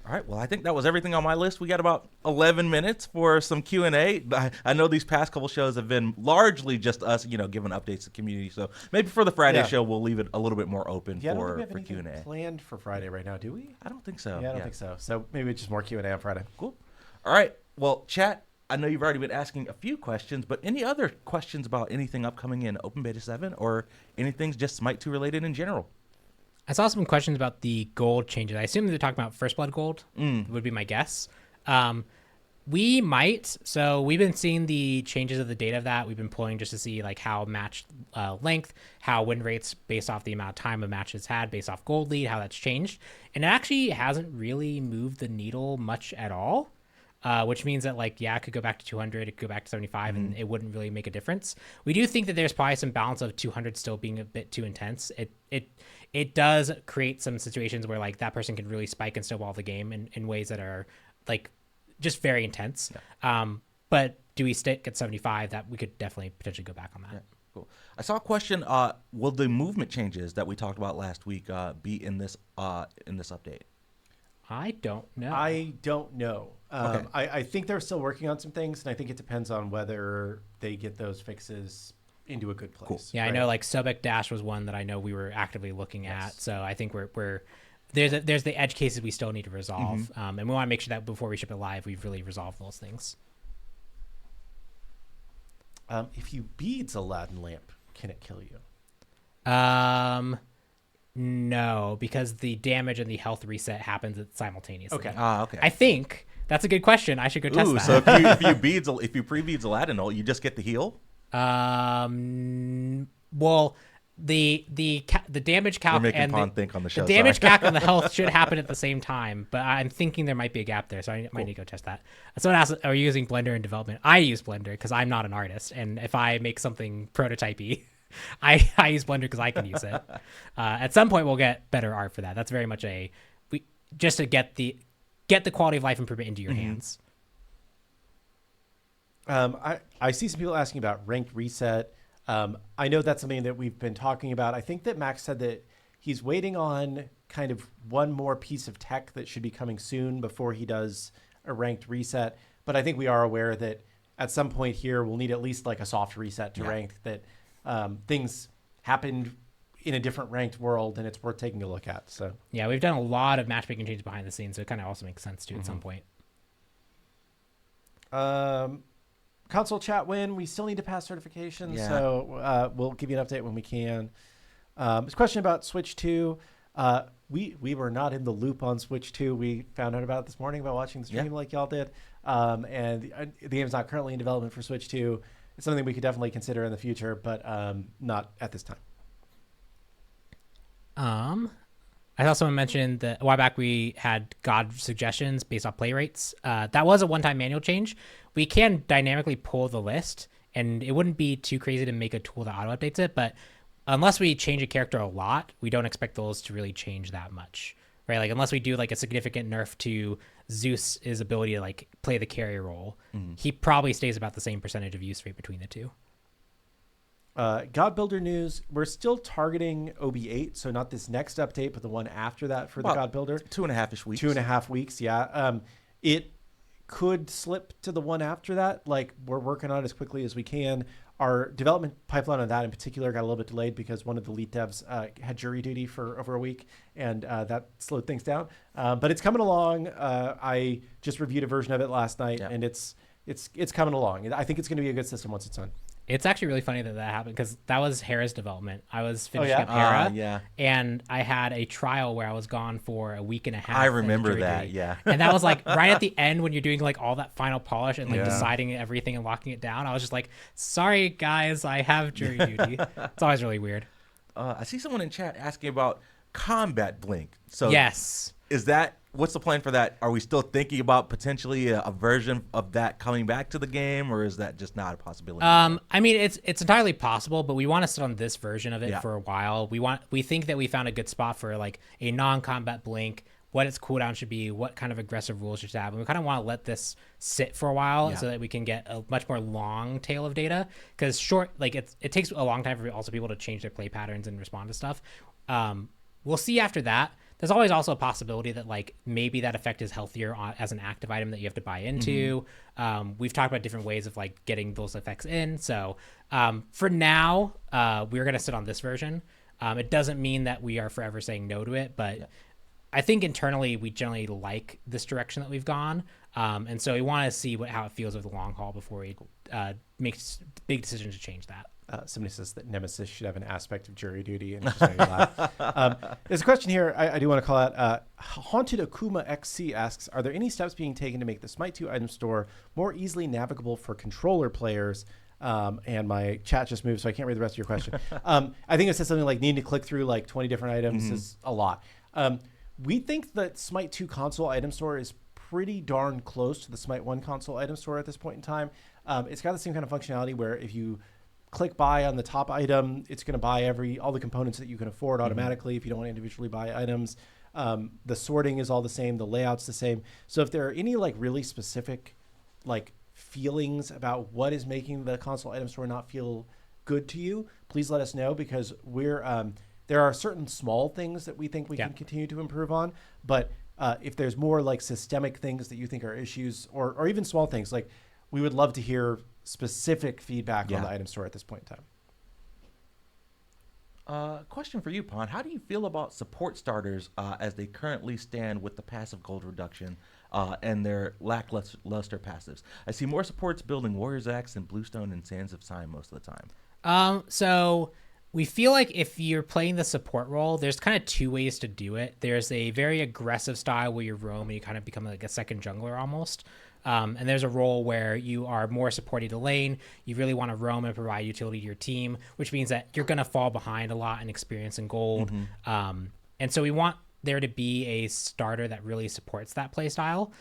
All right, well, I think that was everything on my list. We got about 11 minutes for some Q&A. I know these past couple shows have been largely just us, you know, giving updates to the community. So maybe for the Friday show, we'll leave it a little bit more open for Q&A. I don't think we have anything planned for Friday right now, do we? I don't think so. Yeah, I don't think so. So maybe it's just more Q&A on Friday. Cool. All right. Well, chat, I know you've already been asking a few questions, but any other questions about anything upcoming in Open Beta 7 or anything just Smite 2 related in general? I saw some questions about the gold changes. I assume they're talking about First Blood gold, would be my guess. We might. So we've been seeing the changes of the data of that. We've been pulling just to see like how match length, how win rates based off the amount of time a match has had based off gold lead, how that's changed. And it actually hasn't really moved the needle much at all, which means that like, yeah, it could go back to 200, it could go back to 75, and it wouldn't really make a difference. We do think that there's probably some balance of 200 still being a bit too intense. It does create some situations where like that person can really spike and snowball the game in ways that are like just very intense. But do we stick at 75? That we could definitely potentially go back on that. Yeah, cool. I saw a question. Will the movement changes that we talked about last week be in this update? I don't know. I don't know. Okay. I think they're still working on some things, and I think it depends on whether they get those fixes into a good place. Cool. Yeah, right? I know like Sobek Dash was one that I know we were actively looking at. So I think we're there's the edge cases we still need to resolve, and we want to make sure that before we ship it live, we've really resolved those things. If you beads Aladdin lamp, can it kill you? No, because the damage and the health reset happens simultaneously. Okay. Okay. I think that's a good question. I should go test that. So if you pre-beads Aladdin ult, you just get the heal? Well, the damage calc and the damage calc and the health should happen at the same time, but I'm thinking there might be a gap there, so I might need to go test that. Someone asked, are you using Blender in development? I use Blender because I'm not an artist, and if I make something prototypey, I use Blender because I can use it. At some point, we'll get better art for that. That's very much just to get the quality of life improvement into your hands. I see some people asking about ranked reset. I know that's something that we've been talking about. I think that Max said that he's waiting on kind of one more piece of tech that should be coming soon before he does a ranked reset. But I think we are aware that at some point here, we'll need at least like a soft reset to ranked, that things happened in a different ranked world and it's worth taking a look at. So yeah, we've done a lot of matchmaking changes behind the scenes, so it kind of also makes sense too at some point. Console chat win. We still need to pass certification, so we'll give you an update when we can. This question about Switch 2. We were not in the loop on Switch 2. We found out about it this morning by watching the stream like y'all did. And the game's not currently in development for Switch 2. It's something we could definitely consider in the future, but not at this time. I saw someone mention that a while back we had God suggestions based off play rates. That was a one-time manual change. We can dynamically pull the list, and it wouldn't be too crazy to make a tool that auto-updates it, but unless we change a character a lot, we don't expect those to really change that much, right? Like unless we do like a significant nerf to Zeus's ability to like play the carry role, he probably stays about the same percentage of use rate between the two. God Builder news. We're still targeting OB8, so not this next update, but the one after that for the God Builder. 2.5-ish weeks. 2.5 weeks, yeah. It could slip to the one after that. Like, we're working on it as quickly as we can. Our development pipeline on that in particular got a little bit delayed because one of the lead devs had jury duty for over a week, and that slowed things down. But it's coming along. I just reviewed a version of it last night, and it's coming along. I think it's going to be a good system once it's done. It's actually really funny that happened because that was Hera's development. I was finishing up Hera, and I had a trial where I was gone for a week and a half. I remember that, And that was like right at the end when you're doing like all that final polish and like deciding everything and locking it down. I was just like, sorry guys, I have jury duty. It's always really weird. I see someone in chat asking about combat blink. So yes, what's the plan for that? Are we still thinking about potentially a version of that coming back to the game, or is that just not a possibility? I mean, it's entirely possible, but we want to sit on this version of it for a while. We think that we found a good spot for like a non-combat blink, what its cooldown should be, what kind of aggressive rules it should have, and we kind of want to let this sit for a while so that we can get a much more long tail of data. Because it takes a long time for also people to change their play patterns and respond to stuff. We'll see after that. There's always also a possibility that like maybe that effect is healthier as an active item that you have to buy into. We've talked about different ways of like getting those effects in. So for now, we're going to sit on this version. It doesn't mean that we are forever saying no to it, but I think internally we generally like this direction that we've gone. And so we want to see how it feels over the long haul before we make big decisions to change that. Somebody says that Nemesis should have an aspect of jury duty. And just made me laugh. There's a question here I do want to call out. Haunted Akuma XC asks, are there any steps being taken to make the Smite 2 item store more easily navigable for controller players? And my chat just moved, so I can't read the rest of your question. I think it says something like needing to click through like 20 different items is a lot. We think that Smite 2 console item store is pretty darn close to the Smite 1 console item store at this point in time. It's got the same kind of functionality where if you click buy on the top item, it's going to buy all the components that you can afford automatically if you don't want to individually buy items. The sorting is all the same. The layout's the same. So if there are any like really specific like feelings about what is making the console item store not feel good to you, please let us know, because there are certain small things that we think we can continue to improve on. But if there's more like systemic things that you think are issues, or even small things, like we would love to hear specific feedback on the item store at this point in time. Question for you, Pon. How do you feel about support starters as they currently stand with the passive gold reduction and their lackluster passives? I see more supports building Warrior's Axe and Bluestone and Sands of Time most of the time. So we feel like if you're playing the support role, there's kind of two ways to do it. There's a very aggressive style where you roam and you kind of become like a second jungler almost. And there's a role where you are more supporting the lane. You really want to roam and provide utility to your team, which means that you're going to fall behind a lot in experience and gold. And so we want there to be a starter that really supports that play style.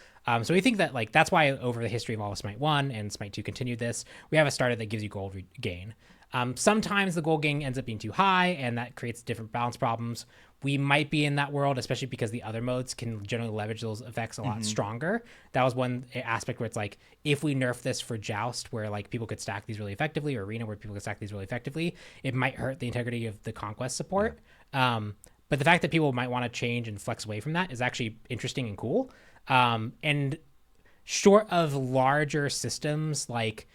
So we think that like that's why over the history of all of Smite 1 and Smite 2 continued this, we have a starter that gives you gold gain. Sometimes the gold gain ends up being too high, and that creates different balance problems. We might be in that world, especially because the other modes can generally leverage those effects a lot stronger. That was one aspect where it's like, if we nerf this for Joust, where like people could stack these really effectively, or Arena where people could stack these really effectively, it might hurt the integrity of the Conquest support. But the fact that people might want to change and flex away from that is actually interesting and cool. And short of larger systems, like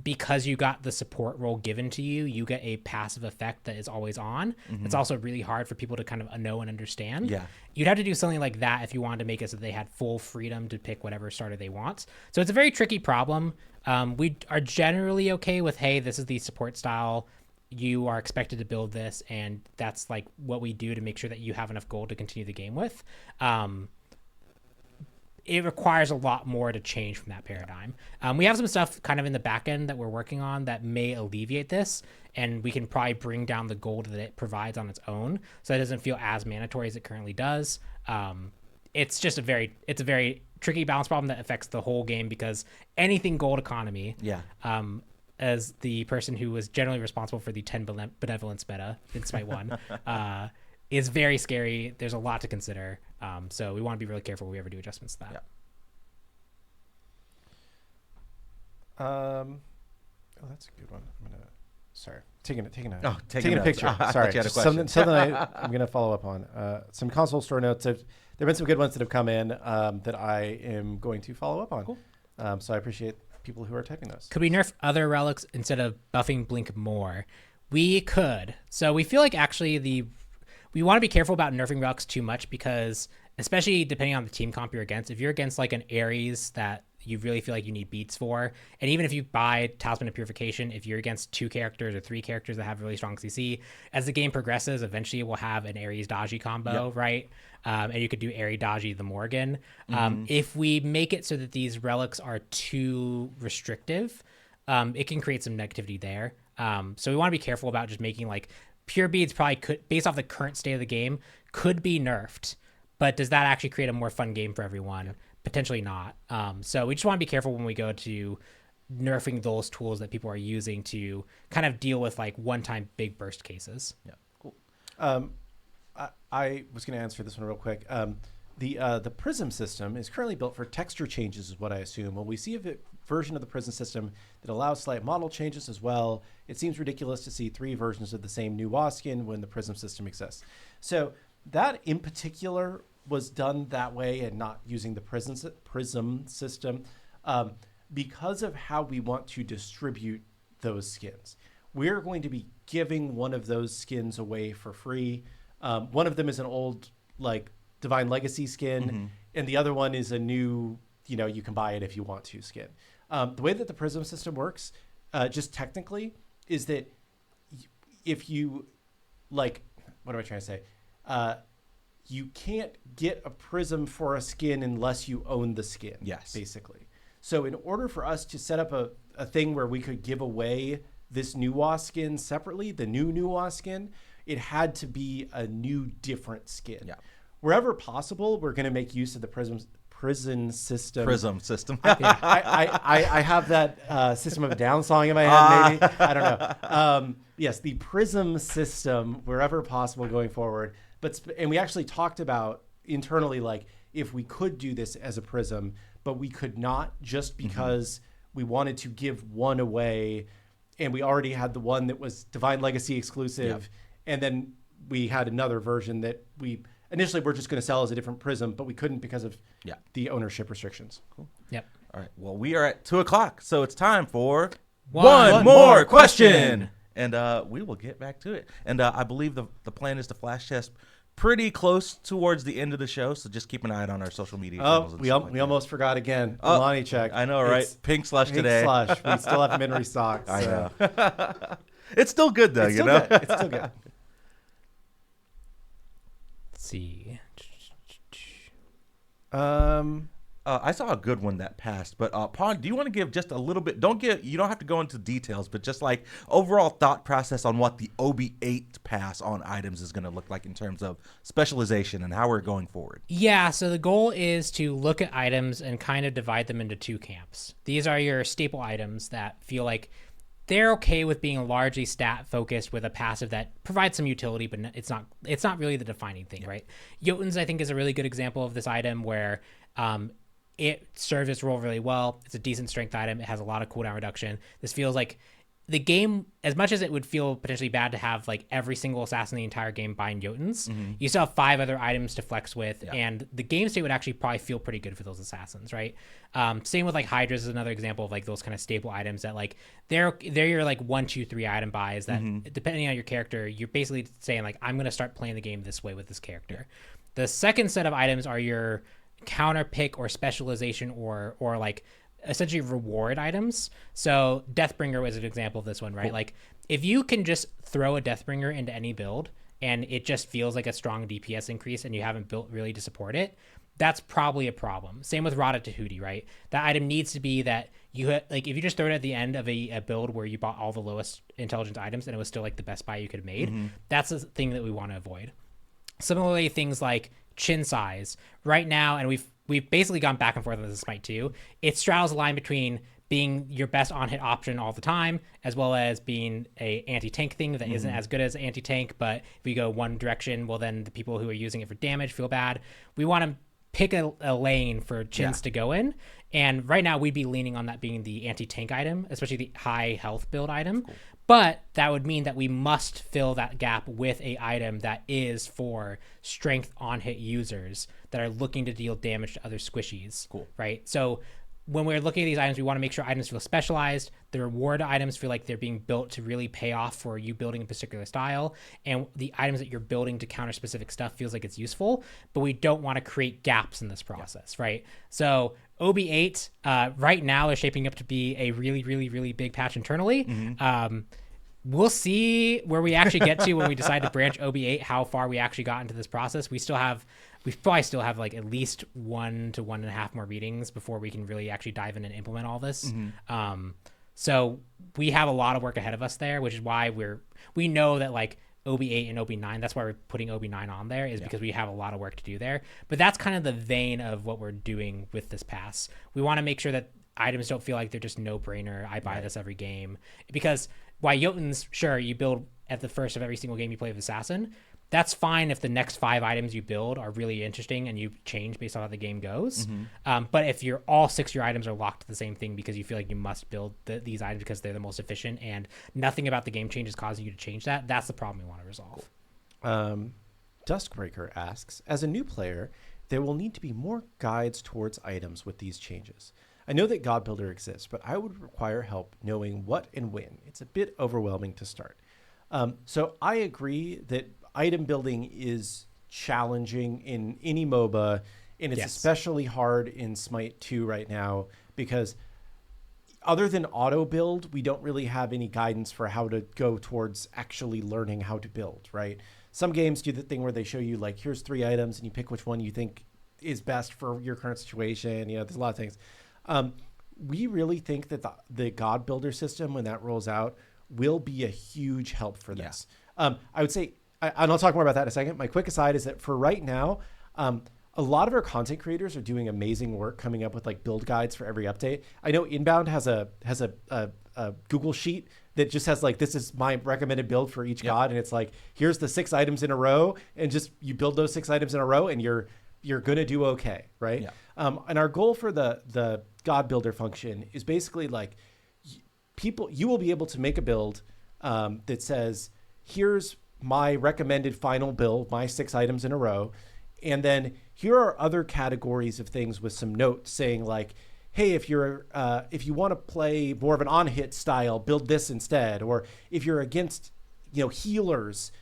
because you got the support role given to you, you get a passive effect that is always on. It's also really hard for people to kind of know and understand. You'd have to do something like that if you wanted to make it so they had full freedom to pick whatever starter they want. So it's a very tricky problem. We are generally okay with, hey, this is the support style. You are expected to build this, and that's like what we do to make sure that you have enough gold to continue the game with. It requires a lot more to change from that paradigm. We have some stuff kind of in the back end that we're working on that may alleviate this, and we can probably bring down the gold that it provides on its own, so it doesn't feel as mandatory as it currently does. It's just a very tricky balance problem that affects the whole game, because anything gold economy, as the person who was generally responsible for the 10 benevolence meta in Smite 1, is very scary. There's a lot to consider. So we want to be really careful when we ever do adjustments to that. Oh, that's a good one. Taking a picture. Oh, Sorry, something I'm going to follow up on. Some console store notes. There have been some good ones that have come in that I am going to follow up on. Cool. So I appreciate people who are typing those. Could we nerf other relics instead of buffing Blink more? We could. So we feel like actually we want to be careful about nerfing relics too much, because especially depending on the team comp you're against, if you're against like an Ares that you really feel like you need beats for, and even if you buy Talisman of Purification, if you're against 2 characters or 3 characters that have really strong CC, as the game progresses, eventually it will have an Ares Dodgy combo, right? And you could do Ares Dodgy the Morgan. If we make it so that these relics are too restrictive, it can create some negativity there. So we want to be careful about just making like pure beads probably could, based off the current state of the game, could be nerfed, but does that actually create a more fun game for everyone? Potentially not. So we just want to be careful when we go to nerfing those tools that people are using to kind of deal with like one-time big burst cases. Yeah, cool. I was going to answer this one real quick. The Prism system is currently built for texture changes, is what I assume. When we see a version of the Prism system that allows slight model changes as well, it seems ridiculous to see 3 versions of the same Nuwa skin when the Prism system exists. So that in particular was done that way and not using the Prism system because of how we want to distribute those skins. We're going to be giving one of those skins away for free. One of them is an old like Divine Legacy skin, and the other one is a new, you can buy it if you want to skin. The way that the Prism system works, just technically, is that if you, what am I trying to say? You can't get a Prism for a skin unless you own the skin. Yes. Basically. So in order for us to set up a thing where we could give away this Nuwa skin separately, the new Nuwa skin, it had to be a new, different skin. Yeah. Wherever possible, we're going to make use of the Prism system. Prism system. I have that System of a Down song in my head, maybe. I don't know. Yes, the Prism system, wherever possible going forward. And we actually talked about internally, if we could do this as a Prism, but we could not just because we wanted to give one away, and we already had the one that was Divine Legacy exclusive, and then we had another version that we initially were just going to sell as a different Prism, but we couldn't because of the ownership restrictions. Cool. Yep. All right. Well, we are at 2:00, so it's time for one more question. And we will get back to it. And I believe the plan is to flash test pretty close towards the end of the show, so just keep an eye on our social media channels. We almost forgot again. Money check. I know, right? Pink slush today. Slush. We still haven't been restocked. I know. It's still good though, It's still good. Let's see. I saw a good one that passed, but Pon, do you want to give just a little bit? You don't have to go into details, but just overall thought process on what the OB8 pass on items is going to look like in terms of specialization and how we're going forward. Yeah, so the goal is to look at items and kind of divide them into two camps. These are your staple items that feel like they're okay with being largely stat focused with a passive that provides some utility, but it's not really the defining thing, right? Jotuns, I think, is a really good example of this item where it serves its role really well. It's a decent strength item. It has a lot of cooldown reduction. This feels like the game, as much as it would feel potentially bad to have every single assassin in the entire game buying Jotuns, you still have 5 other items to flex with, and the game state would actually probably feel pretty good for those assassins, right? Same with Hydras is another example of those kind of staple items that they're your 1, 2, 3 item buys that depending on your character, you're basically saying I'm going to start playing the game this way with this character. The second set of items are your counter pick or specialization or essentially reward items. So Deathbringer was an example of this one, right? Cool. If you can just throw a Deathbringer into any build and it just feels like a strong DPS increase and you haven't built really to support it, that's probably a problem. Same with Rada Tahuti, right? That item needs to be that you if you just throw it at the end of a build where you bought all the lowest intelligence items and it was still the best buy you could have made, that's the thing that we want to avoid. Similarly, things like chin size right now, and we've basically gone back and forth with the Smite too. It straddles a line between being your best on-hit option all the time, as well as being a anti-tank thing that isn't as good as anti-tank, but if we go one direction, well then the people who are using it for damage feel bad. We want to pick a lane for chins to go in, and right now we'd be leaning on that being the anti-tank item, especially the high health build item. Cool. But that would mean that we must fill that gap with a item that is for strength on-hit users that are looking to deal damage to other squishies. Cool. Right? So when we're looking at these items, we want to make sure items feel specialized. The reward items feel like they're being built to really pay off for you building a particular style. And the items that you're building to counter specific stuff feels like it's useful, but we don't want to create gaps in this process, right? So OB8 right now is shaping up to be a really, really, really big patch internally. We'll see where we actually get to when we decide to branch OB8, how far we actually got into this process. We probably still have at least 1 to 1.5 more meetings before we can really actually dive in and implement all this. So we have a lot of work ahead of us there, which is why we know that OB8 and OB9, that's why we're putting OB9 on there, is because we have a lot of work to do there. But that's kind of the vein of what we're doing with this pass. We want to make sure that items don't feel like they're just no-brainer. I buy this every game. Because while Jotuns, sure, you build at the first of every single game you play with Assassin, that's fine if the next 5 items you build are really interesting and you change based on how the game goes. But if all 6 of your items are locked to the same thing because you feel like you must build these items because they're the most efficient and nothing about the game change is causing you to change that's the problem we want to resolve. Duskbreaker asks, as a new player, there will need to be more guides towards items with these changes. I know that God Builder exists, but I would require help knowing what and when. It's a bit overwhelming to start. So I agree that item building is challenging in any MOBA, and it's especially hard in Smite 2 right now because other than auto build, we don't really have any guidance for how to go towards actually learning how to build, right? Some games do the thing where they show you like, here's 3 items and you pick which one you think is best for your current situation. You know, there's a lot of things. We really think that the God Builder system, when that rolls out, will be a huge help for this. I would say, and I'll talk more about that in a second. My quick aside is that for right now, a lot of our content creators are doing amazing work coming up with like build guides for every update. I know Inbound has a Google sheet that just has like, this is my recommended build for each god, and it's like, here's the 6 items in a row, and just you build those 6 items in a row, and you're gonna do okay, right? And our goal for the God Builder function is basically like, you will be able to make a build that says, here's my recommended final build, my 6 items in a row. And then here are other categories of things with some notes saying like, hey, if you want to play more of an on-hit style, build this instead. Or if you're against, healers,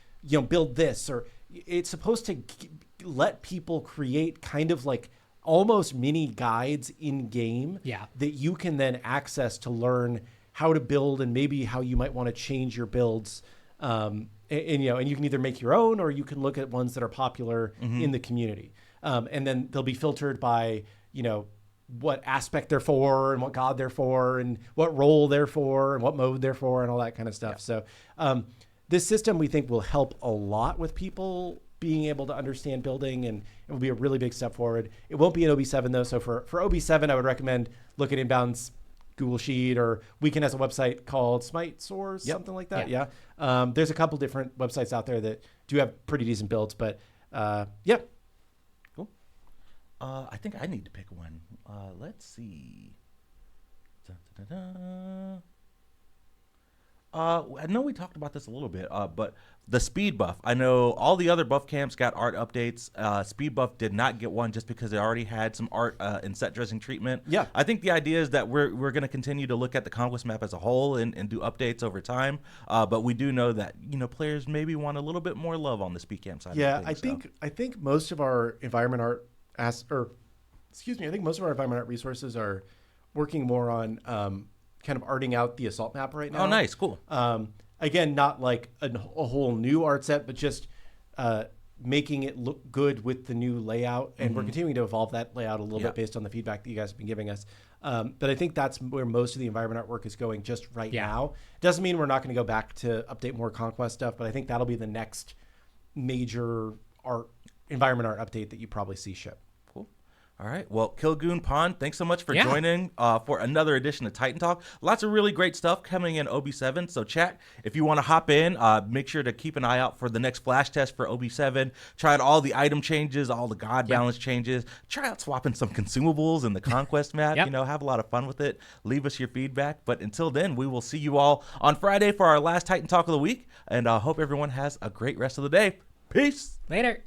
build this. Or it's supposed to let people create kind of like almost mini guides in game that you can then access to learn how to build and maybe how you might want to change your builds. And you can either make your own or you can look at ones that are popular in the community. And then they'll be filtered by, what aspect they're for and what god they're for and what role they're for and what mode they're for and all that kind of stuff. So this system we think will help a lot with people being able to understand building, and it will be a really big step forward. It won't be in OB7 though. So for OB7, I would recommend look at Inbound's Google Sheet, or Weekend has a website called Smite Source, something like that. There's a couple different websites out there that do have pretty decent builds, but cool. I think I need to pick one. Let's see. I know we talked about this a little bit, but the speed buff. I know all the other buff camps got art updates. Speed buff did not get one just because they already had some art and set dressing treatment. Yeah. I think the idea is that we're going to continue to look at the Conquest map as a whole and do updates over time. But we do know that, players maybe want a little bit more love on the speed camp side. Yeah, of things, I think most of our environment art I think most of our environment art resources are working more on kind of arting out the assault map right now. Oh, nice. Cool. Again, not like a whole new art set, but just making it look good with the new layout. And we're continuing to evolve that layout a little bit based on the feedback that you guys have been giving us. But I think that's where most of the environment art work is going just right now. Doesn't mean we're not going to go back to update more Conquest stuff, but I think that'll be the next major environment art update that you probably see ship. All right. Well, Kilgoon, Pon, thanks so much for joining for another edition of Titan Talk. Lots of really great stuff coming in OB7. So, chat, if you want to hop in, make sure to keep an eye out for the next flash test for OB7. Try out all the item changes, all the god balance changes. Try out swapping some consumables in the Conquest map. Have a lot of fun with it. Leave us your feedback. But until then, we will see you all on Friday for our last Titan Talk of the week. And I hope everyone has a great rest of the day. Peace. Later.